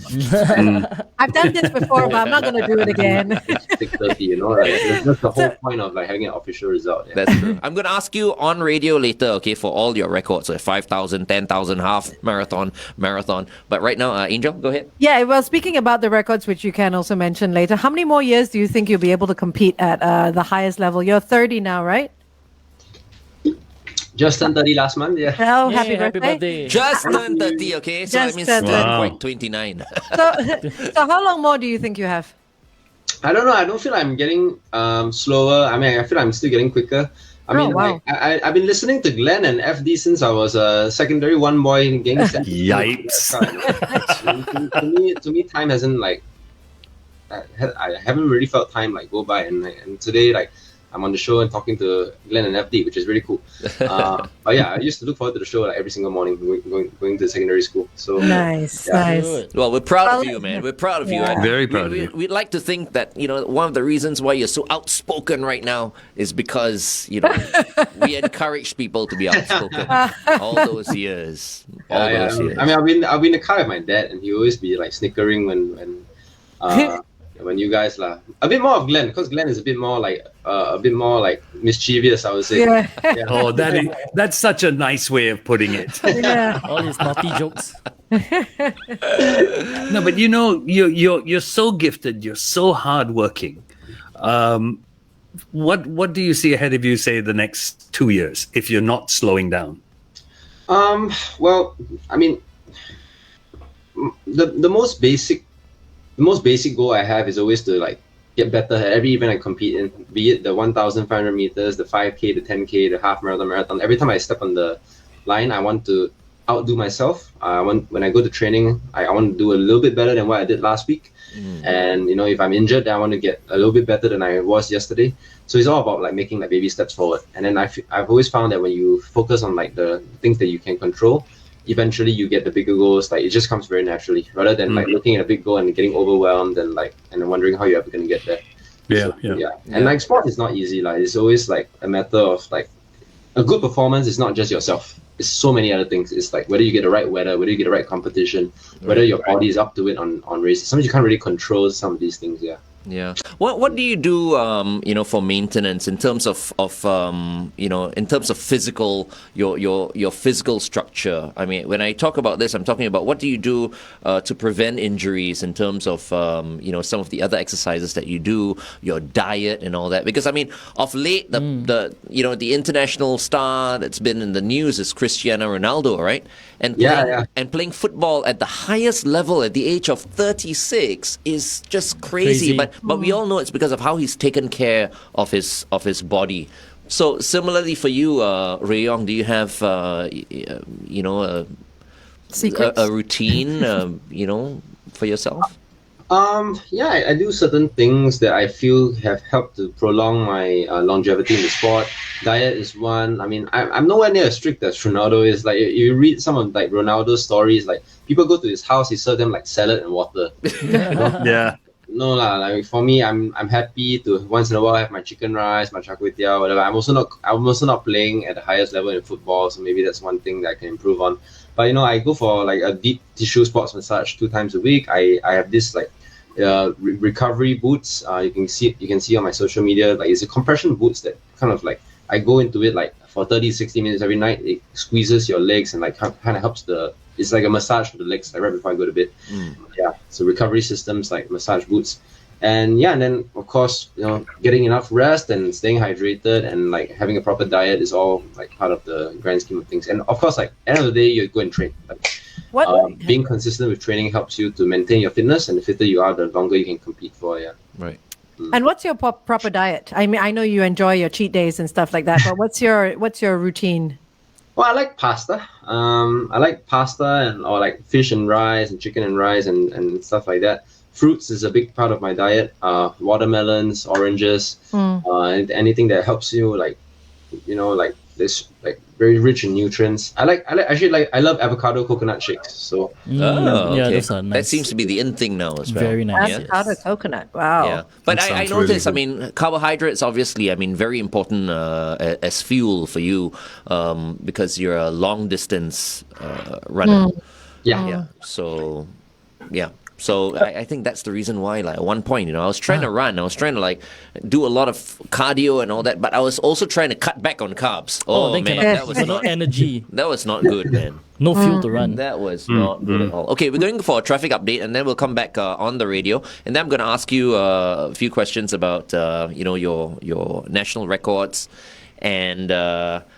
I've done this before, but I'm not going to do it again. 6:30. That's the whole point of like having an official result. Yeah. That's true. I'm going to ask you on radio later, okay, for all your records, so 5,000, 10,000, half marathon. But right now, Angel, go ahead. Yeah, well, speaking about the records, which you can also mention later, how many more years do you think you'll be able to compete at the highest level? You're 30 now, right? Just turned 30 last month, yeah. Oh, Yay, happy birthday. Just turned 30, okay? So that Just means turned 30. quite 29. So how long more do you think you have? I don't know. I don't feel I'm getting slower. I mean, I feel I'm still getting quicker. Wow. I've been listening to Glenn and FD since I was a secondary one boy getting sent. Yikes. to me, time hasn't I haven't really felt time go by, and today I'm on the show and talking to Glenn and FD, which is really cool. But yeah, I used to look forward to the show every single morning going to secondary school. So nice. Well, we're proud of you, man. We're proud of you. Yeah. And Very proud of you. We'd like to think that, one of the reasons why you're so outspoken right now is because, we encourage people to be outspoken all those years. Those years. I mean, I've been in the car with my dad, and he always be snickering when you guys a bit more of Glenn, because Glenn is a bit more mischievous, I would say. Yeah. Oh, that's such a nice way of putting it. Yeah. All these naughty jokes. No, but you're so gifted. You're so hardworking. What do you see ahead of you, say, the next 2 years, if you're not slowing down? Well, I mean, the most basic goal I have is always to get better at every event I compete in, be it the 1,500 meters, the 5K, the 10K, the half marathon. Every time I step on the line, I want to outdo myself. When I go to training, I want to do a little bit better than what I did last week. And if I'm injured, then I want to get a little bit better than I was yesterday. So it's all about making baby steps forward. And then I've always found that when you focus on the things that you can control, eventually you get the bigger goals. It just comes very naturally, rather than looking at a big goal and getting overwhelmed and and wondering how you're ever going to get there. Yeah. And sport is not easy. It's always a matter of a good performance is not just yourself. It's so many other things. It's whether you get the right weather, whether you get the right competition, whether your body is up to it on races. Sometimes you can't really control some of these things. Yeah. Yeah. What do you do, for maintenance in terms of in terms of physical, your physical structure? I mean, when I talk about this, I'm talking about what do you do to prevent injuries in terms of some of the other exercises that you do, your diet and all that. Because I mean, of late, the international star that's been in the news is Cristiano Ronaldo, right? And and playing football at the highest level at the age of 36 is just crazy. But we all know it's because of how he's taken care of his body. So similarly for you, Ryong, do you have Secrets? a routine for yourself? Yeah, I do certain things that I feel have helped to prolong my longevity in the sport. Diet is one. I mean, I'm nowhere near as strict as Ronaldo is. Like, you read some of like Ronaldo's stories, like people go to his house, he serve them like salad and water. Yeah. No lah, like for me, I'm happy to once in a while have my chicken rice, my char kway teow, whatever. I'm also not playing at the highest level in football, so maybe that's one thing that I can improve on. But I go for like a deep tissue sports massage 2 times a week. I have this like recovery boots. You can see on my social media, like it's a compression boots that kind of like I go into it like for 30-60 minutes every night. It squeezes your legs and like kind of helps it's like a massage for the legs, like right before I go to bed. Yeah, so recovery systems like massage boots. And then of course, getting enough rest and staying hydrated and like having a proper diet is all like part of the grand scheme of things. And of course, like end of the day, you go and train. Like, being consistent with training helps you to maintain your fitness, and the fitter you are, the longer you can compete for. Yeah. Right. And what's your proper diet? I mean, I know you enjoy your cheat days and stuff like that, but what's your routine? Well, I like pasta. I like pasta or like fish and rice and chicken and rice and stuff like that. Fruits is a big part of my diet. Watermelons, oranges, and anything that helps you like this like very rich in nutrients. I love avocado coconut shakes. So okay. those are nice. That seems to be the in thing now as well. Very nice. Avocado coconut. Wow. Yeah, but I sounds noticed. really I mean, carbohydrates obviously. I mean, very important as fuel for you because you're a long distance runner. yeah. So, yeah. So I think that's the reason why, like, at one point, I was trying to run. I was trying to, like, do a lot of cardio and all that, but I was also trying to cut back on carbs. Oh, then man, cannot- that was no not energy, that was not good, man. no fuel to run. That was not good at all. Okay, we're going for a traffic update, and then we'll come back on the radio, and then I'm going to ask you a few questions about, your national records, and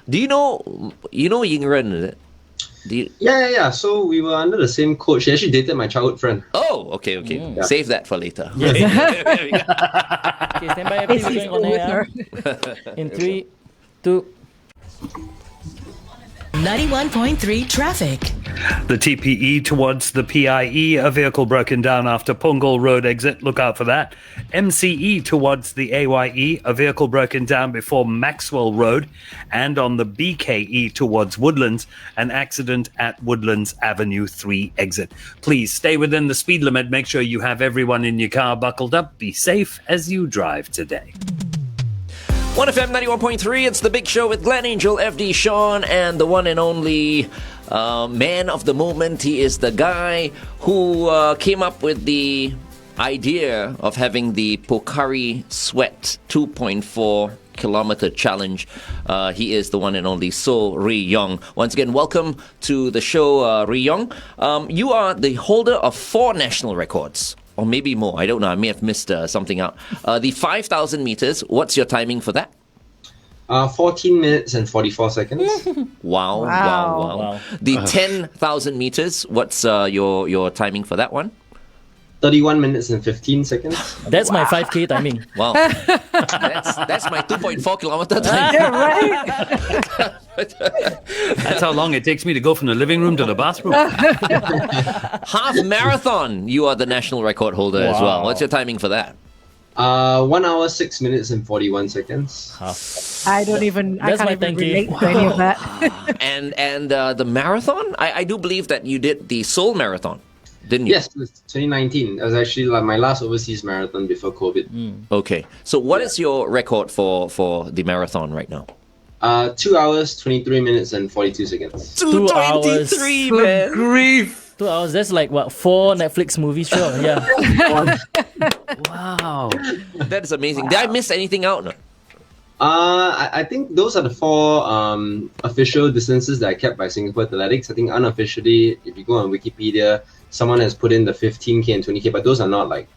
do you know Ying Ren? Is it? Yeah. So we were under the same coach. She actually dated my childhood friend. Oh, okay. Yeah. Save that for later. Okay, stand by. Everything going on air. In 3, 2. 91.3 traffic. The TPE towards the PIE, a vehicle broken down after Punggol Road exit. Look out for that. MCE towards the AYE, a vehicle broken down before Maxwell Road. And on the BKE towards Woodlands, an accident at Woodlands Avenue 3 exit. Please stay within the speed limit. Make sure you have everyone in your car buckled up. Be safe as you drive today. 1FM 91.3, it's The Big Show with Glenn Angel, FD Sean, and the one and only man of the moment. He is the guy who came up with the idea of having the Pocari Sweat 2.4 kilometer challenge. He is the one and only Yong. Once again, welcome to the show, Yong. You are the holder of 4 national records. Or maybe more. I don't know. I may have missed something out. The 5,000 meters, what's your timing for that? 14 minutes and 44 seconds. Wow. The 10,000 meters, what's your timing for that one? 31 minutes and 15 seconds. That's my 5K timing. Wow. That's my 2.4 kilometer time. Yeah, right. That's how long it takes me to go from the living room to the bathroom. Half marathon, you are the national record holder as well. What's your timing for that? 1 hour, 6 minutes and 41 seconds. I can't even relate to any of that. And the marathon? I do believe that you did the Seoul Marathon, didn't you? Yes, it was 2019. It was actually like my last overseas marathon before COVID. Okay. So what is your record for the marathon right now? 2 hours, 23 minutes and 42 seconds. 2 hours. 2:23, man. Grief. 2 hours. That's like, 4 Netflix movies? Sure, yeah. Wow. That is amazing. Did I miss anything out? No? I think those are the 4 official distances that are kept by Singapore Athletics. I think unofficially, if you go on Wikipedia, someone has put in the 15K and 20K, but those are not like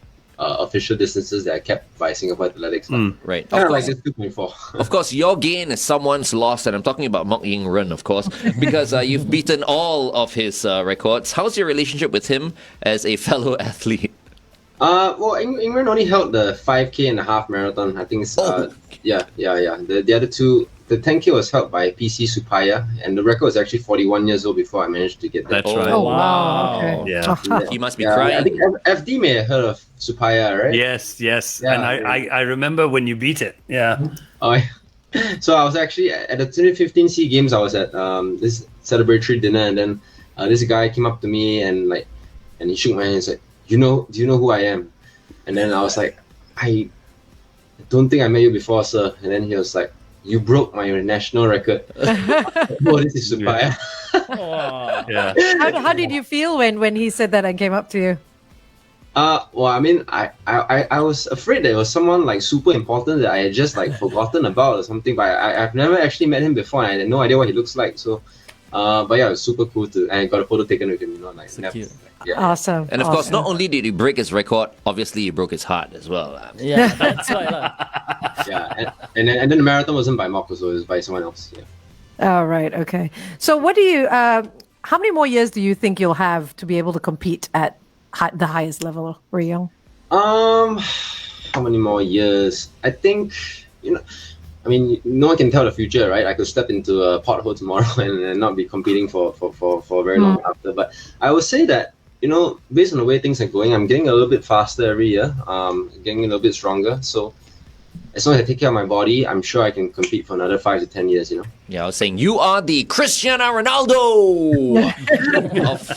official distances that are kept by Singapore Athletics. Right. Of course, like 2.4. Of course, your gain is someone's loss, and I'm talking about Mok Ying Run, of course, because you've beaten all of his records. How's your relationship with him as a fellow athlete? Well, England only held the 5K and a half marathon. I think it's yeah. The other 2 the 10K was held by PC Supaya, and the record was actually 41 years old before I managed to get that. That's right. Oh, wow. Okay. Yeah. He must be I crying. think FD may have heard of Supaya, right? Yes. Yeah, And I remember when you beat it. Yeah. Oh, so I was actually at the 2015 SEA Games. I was at this celebratory dinner, and then this guy came up to me and he shook my hand and said, do you know who I am? And then I was like, I don't think I met you before, sir. And then he was like, you broke my national record. Oh, this is Supaya. Yeah. How did you feel when he said that and came up to you? Well, I mean, I was afraid that it was someone like super important that I had just like forgotten about or something. But I've never actually met him before, and I had no idea what he looks like. So, but yeah, it was super cool and I got a photo taken with him. Cute. Yeah. Awesome. And of course, not only did he break his record, obviously he broke his heart as well. Yeah, that's right. Yeah, and then the marathon wasn't by Mark, so it was by someone else. Yeah. All right. Okay. So what do you, how many more years do you think you'll have to be able to compete at the highest level, Yong? How many more years? I think, I mean, no one can tell the future, right? I could step into a pothole tomorrow and not be competing for very long after. But I would say that, based on the way things are going, I'm getting a little bit faster every year, getting a little bit stronger. So as long as I take care of my body, I'm sure I can compete for another 5 to 10 years, Yeah, I was saying, you are the Cristiano Ronaldo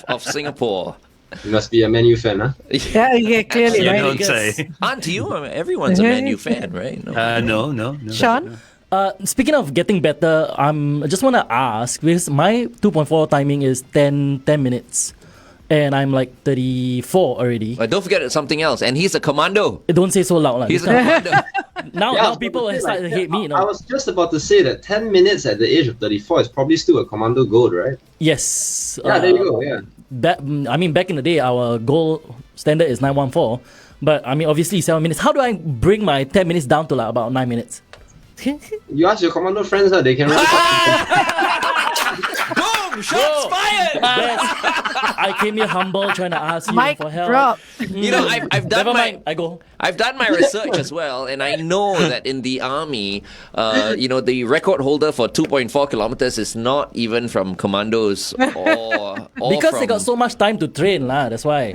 of Singapore. You must be a Man U fan, huh? Yeah, clearly, You right? don't say. Aren't you? I mean, everyone's a Man U fan, right? No. Sean? Speaking of getting better, I just want to ask, because my 2.4 timing is 10 minutes. And I'm like 34 already. But don't forget something else. And he's a commando. Don't say so loud. He's a commando. Now people will start to hate me. I was just about to say that 10 minutes at the age of 34 is probably still a commando gold, right? Yes. Yeah, there you go, yeah. Back in the day, our goal standard is 914. But I mean, obviously 7 minutes. How do I bring my 10 minutes down to like about 9 minutes? You ask your commando friends, they can really Boom! Shots fired! I came here humble, trying to ask you Mic for help. drop. I've done Never my mind, I go. I've done my research as well, and I know that in the army, the record holder for 2.4 kilometers is not even from commandos or Because from... they got so much time to train, lah. That's why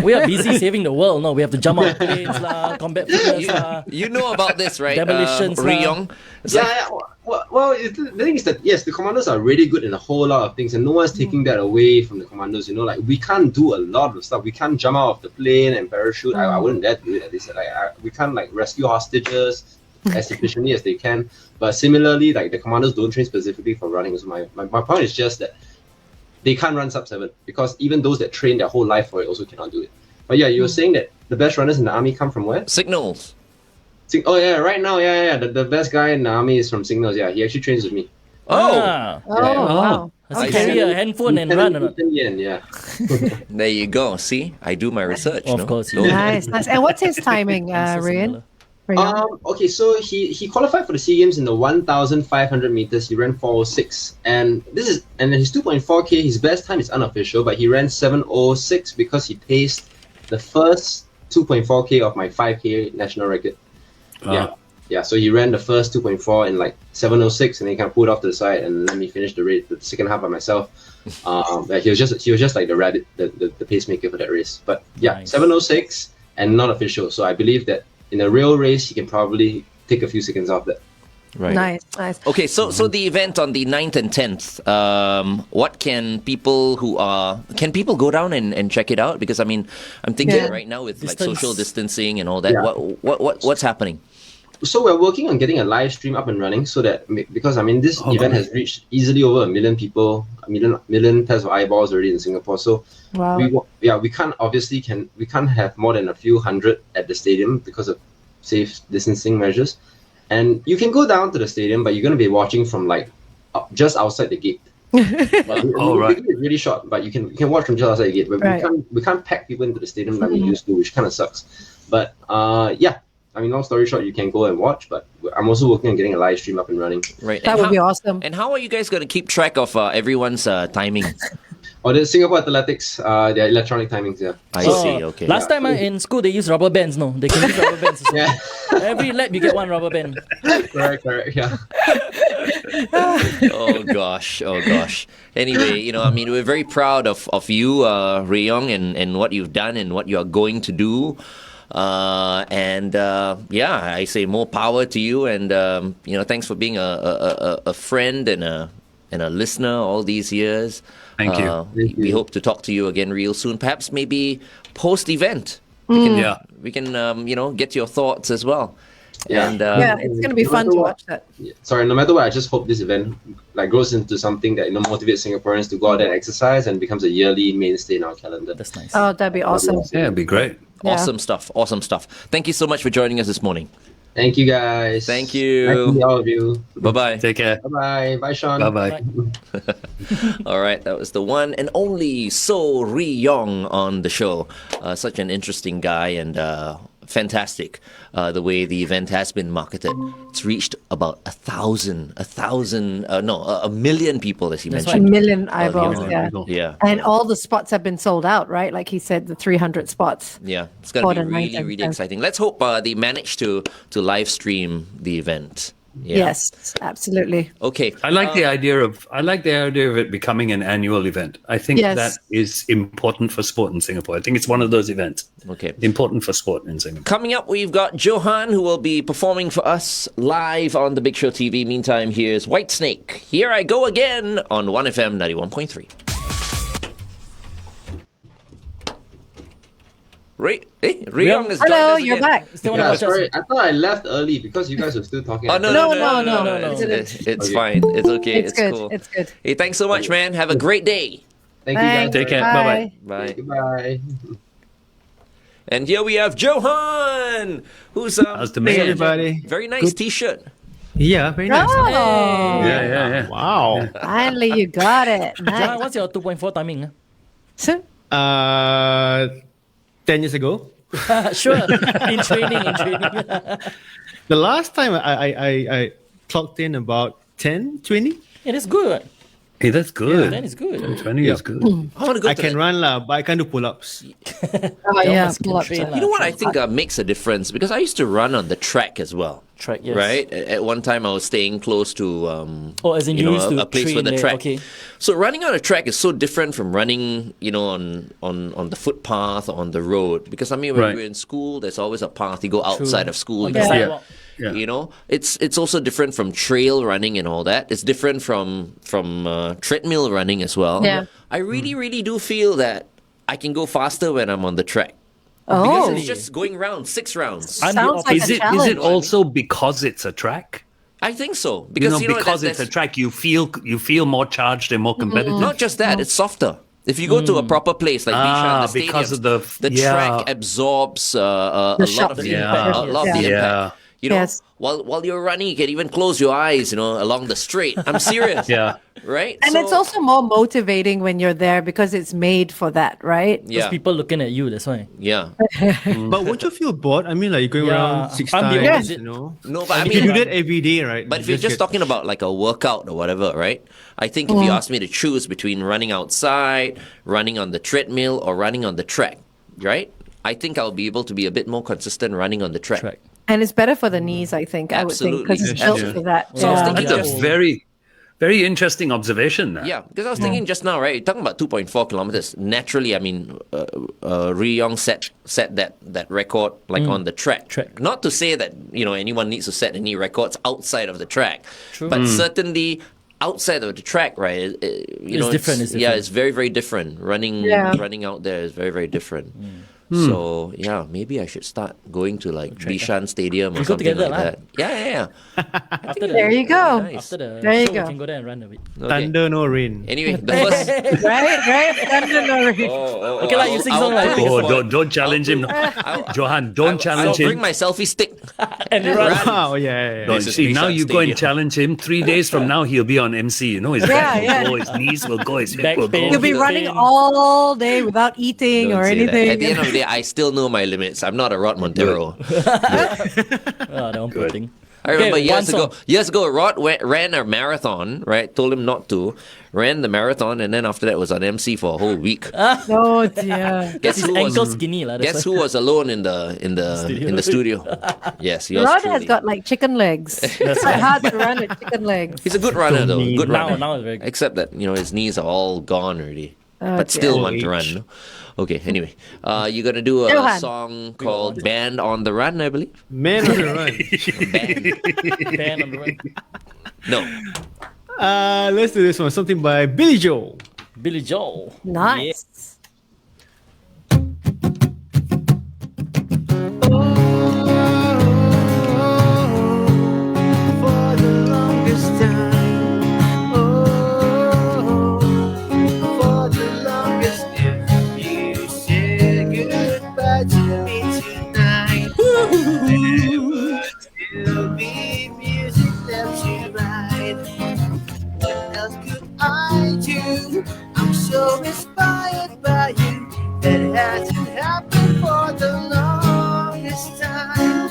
we are busy saving the world. No, we have to jump out of planes, lah, combat fitness, lah. You know about this, right? Demolitions, Yong? Yeah. Well, the thing is that, yes, the commandos are really good in a whole lot of things, and no one's taking that away from the commandos. Like, we can't do a lot of stuff. We can't jump out of the plane and parachute. I wouldn't dare to do it at least. We can't, rescue hostages as efficiently as they can. But similarly, the commandos don't train specifically for running. So my point is just that they can't run sub-7, because even those that train their whole life for it also cannot do it. But yeah, you were saying that the best runners in the army come from where? Signals. Oh yeah, right now, the best guy in the army is from Signals. Yeah, he actually trains with me. Ah. Wow. Does he carry a handphone and run or not? Yeah. There you go. See, I do my research. Of course. Nice. And what's his timing, Ryan? Okay, so he qualified for the SEA Games in the 1,500 meters. He ran 4:06, and his 2.4K. His best time is unofficial, but he ran 7:06 because he paced the first 2.4K of my 5K national record. Yeah. So he ran the first 2.4 in 7:06, and then he kind of pulled off to the side and let me finish the second half by myself. He was just like the rabbit, the pacemaker for that race. But yeah, nice. 7:06 and not official. So I believe that in a real race, he can probably take a few seconds off that. Right. Nice. Okay, so the event on the 9th and 10th, what can people go down and check it out? Because I mean, I'm thinking right now with social distancing and all that, what's happening? So we're working on getting a live stream up and running, so that, because I mean, this event has reached easily over 1 million people, a million pairs of eyeballs already in Singapore. So we can't have more than a few hundred at the stadium because of safe distancing measures. And you can go down to the stadium, but you're going to be watching from just outside the gate. Right. It's really short, but you can watch from just outside the gate. But we can't pack people into the stadium like we used to, which kind of sucks. But I mean, long story short, you can go and watch. But I'm also working on getting a live stream up and running. Right, that would be awesome. And how are you guys going to keep track of everyone's timing? The Singapore Athletics, their electronic timings, yeah. I see, okay. Last time in school, they use rubber bands, no? They can use rubber bands. Yeah. Every lap, you get one rubber band. Correct, yeah. Oh gosh. Anyway, I mean, we're very proud of you, Yong, and what you've done and what you are going to do. I say more power to you, and thanks for being a friend and a listener all these years. Thank you. We hope to talk to you again real soon. Perhaps maybe post event. We can get your thoughts as well. Yeah. And, it's going to be fun to watch that. Sorry, no matter what, I just hope this event grows into something that motivates Singaporeans to go out there and exercise and becomes a yearly mainstay in our calendar. That's nice. Oh, that'd be awesome. Yeah, it'd be great. Yeah. Awesome stuff. Thank you so much for joining us this morning. Thank you, guys. Thank you. Nice to meet all of you. Bye-bye. Take care. Bye-bye. Bye, Sean. Bye-bye. All right, that was the one and only Yong on the show. Such an interesting guy and fantastic the way the event has been marketed. It's reached about 1,000,000 people, as he mentioned. 1 million eyeballs, Yeah. And all the spots have been sold out, right? Like he said, the 300 spots. Yeah, it's going to be really, really exciting. Let's hope they manage to live stream the event. Yeah. Yes, absolutely. Okay. I like the idea of it becoming an annual event. I think that is important for sport in Singapore. I think it's one of those events. Okay. Important for sport in Singapore. Coming up, we've got Johan, who will be performing for us live on the Big Show TV. Meantime, here's Whitesnake. Here I Go Again on 1FM 91.3. Yong is joined Hello, us you're again. back. Sorry, I thought I left early because you guys were still talking. Oh, no. It's fine. It's okay. It's good. Cool. It's good. Hey, thanks so much, man. Have a great day. Thank you, guys. Take care. Bye. Bye-bye. Bye. Goodbye. And here we have Johan, who's How's the man? Everybody. Very nice T-shirt. Yeah, very nice. Oh, Yeah. Wow. finally you got it. John, Nice. what's your 2.4 timing? 10 years ago. Sure. in training. The last time I clocked in about 10, 20. Yeah, that's good. Hey, that's good. That is good. 20 is good. I want to go I to can that. run, but I can't do pull-ups. Oh, yeah. must pull-ups. train, You know what I think makes a difference? Because I used to run on the track as well. Track, yes. Right? At one time, I was staying close to as in you used to a place train with a there, track. okay. So running on a track is so different from running, on the footpath or on the road. Because when Right. you're in school, there's always a path. You go outside of school. On you the go- sidewalk. Yeah. It's also different from trail running and all that. It's different from treadmill running as well. Yeah. I really do feel that I can go faster when I'm on the track. Because Oh, it's just going round 6 rounds. I'm the sounds like Is a it challenge. also because it's a track? I think so. Because Because it's a track, you feel more charged and more competitive. Not just that, it's softer. If you go to a proper place like Bishan, the because stadiums, of the track absorbs a lot of shock. the Yeah. impact. A lot of the Yeah. impact. Yes. While you're running, you can even close your eyes, along the straight. I'm serious. Yeah. Right? And it's also more motivating when you're there because it's made for that, right? yeah. People looking at you, that's why. Yeah. But won't you feel bored? I mean, like you're going Yeah, around 6 I'm the times, opposite. No, No, but I if you do mean, that every day, right? but if you're just talking about like a workout or whatever, right? I think if you ask me to choose between running outside, running on the treadmill, or running on the track, right? I think I'll be able to be a bit more consistent running on the track. Track. And it's better for the knees, I think. I would think because it's built Yeah. for that. So I was Yeah. thinking That's a very, very interesting observation there. Yeah, because I was thinking just now, right? You're talking about 2.4 kilometers. Naturally, I mean, Yong set that record on the track. Not to say that anyone needs to set any records outside of the track, but certainly outside of the track, right? It's different. Yeah, it's very, very different. Running out there is very, very different. So maybe I should start going to like Bishan Stadium or We go something together, like that. Yeah. After There you go. Nice. After the There you show, go. we can go there and run a bit. Okay. Thunder, no rain. Anyway, the first. Right? Thunder, no rain. Okay, like you sing song like Oh, don't challenge him. Johan, don't challenge I'll bring him. my selfie stick. and run. Oh, yeah. No, This is see, now Bishan you go and Stadium. challenge him. 3 days from now, he'll be on MC. His back Yeah. will go, his knees will go, his hip Back will pain. go. You'll be Feel running pain. all day without eating Don't or say that. anything. At the end of the day, I still know my limits. I'm not a Rod Montero. That one poor thing. I remember Okay, years ago, Rod ran a marathon, right? Told him not to. Ran the marathon, and then after that was on MC for a whole week. Oh dear. Guess His who ankle was skinny, lah. Guess who was alone in the studio? Yes, yours Rod truly. has got like chicken legs. It's quite hard to run with chicken legs. He's a good runner though. Good runner. Now it's very good. Except that his knees are all gone already, Oh, but still dear. want to run. No? Okay. Anyway, you're gonna do a Johan. song called "Band on the Run," I believe. Man on the run. Band on the run. No. Let's do this one. Something by Billy Joel. Billy Joel. Nice. For the longest time, for the longest, if you said goodbye to me tonight, there would still be music left to write. What else could I do? I'm so inspired by you. That hasn't happened for the longest time.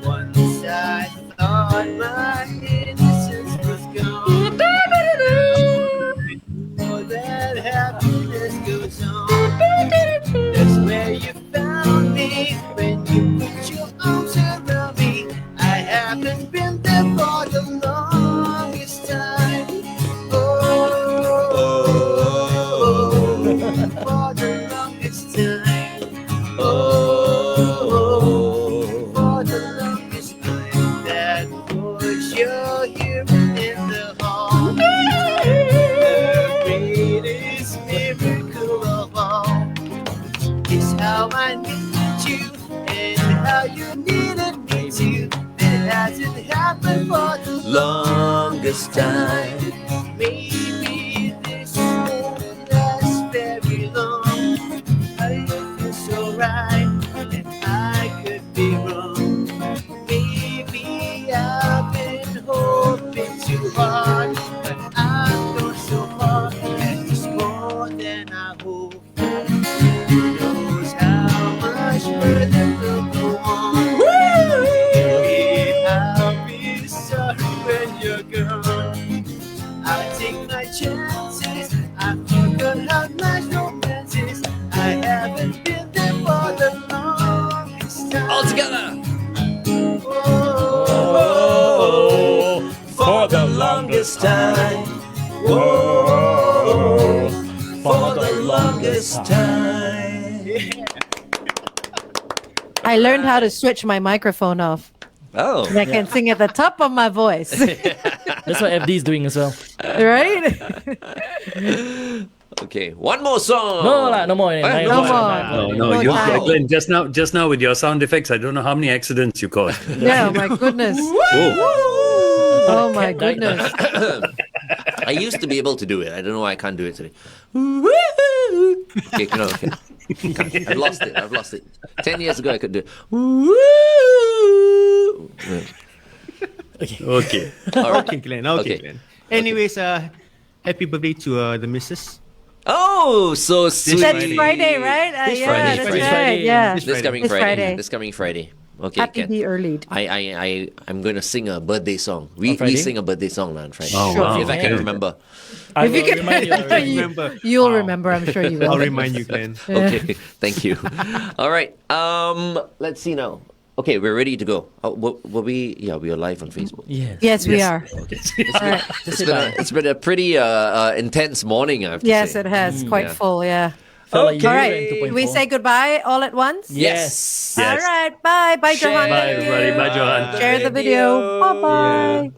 Once I thought my innocence was gone. Before that happiness goes on. That's where you found me when you put your arms around me. I haven't been there for the longest time. For the longest time. For the longest time. That voice you're hearing in the hall. The greatest miracle of all is how I needed you and how you needed me too. That hasn't happened for the longest time. Maybe this won't last very long. I feel so right, and I could be wrong. Maybe I've been hoping too hard, but I've gone so far, and it's more than I hope. Who knows how much further we'll go on? Maybe I'll be sorry when you're gone. I'll take my chances. I forgot how nice romance is. I haven't been there for the longest time. All together. For the longest time. For the longest time. I learned how to switch my microphone off. Oh. And I can sing at the top of my voice. That's what FD is doing as well. Right? Okay, one more song. No more. No more. No, No time. Glenn, just now with your sound effects, I don't know how many accidents you caused. Yeah, my goodness. Oh. Oh my goodness. I used to be able to do it. I don't know why I can't do it today. Okay, no, okay. I've lost it. 10 years ago, I could do it. Okay. All right. Okay, Glenn. Okay. Glenn. Anyways, happy birthday to the missus. Oh, so sweet. That's Friday, right? This Yeah, Friday, that's Friday. right. Yeah. This coming This Friday. This coming Friday. Okay, Happy Ken. be early. I'm going to sing a birthday song. We sing a birthday song on Friday. Oh, wow. If I can remember. I If you will can remind you already. You'll remember, I'm sure you will. I'll remind you, Glenn. Okay, thank you. All right. Let's see now. Okay, we're ready to go. Were we? Yeah, we are live on Facebook. Yes. We are. Okay. All right. It's been a pretty intense morning, I have to Yes, say. it has. Quite yeah. full, yeah. Felt like you All were right. in 2.4. We say goodbye all at once? Yes. All right. Bye. Bye, Johan. Bye, everybody. Bye, Johan. Share the video. Bye-bye.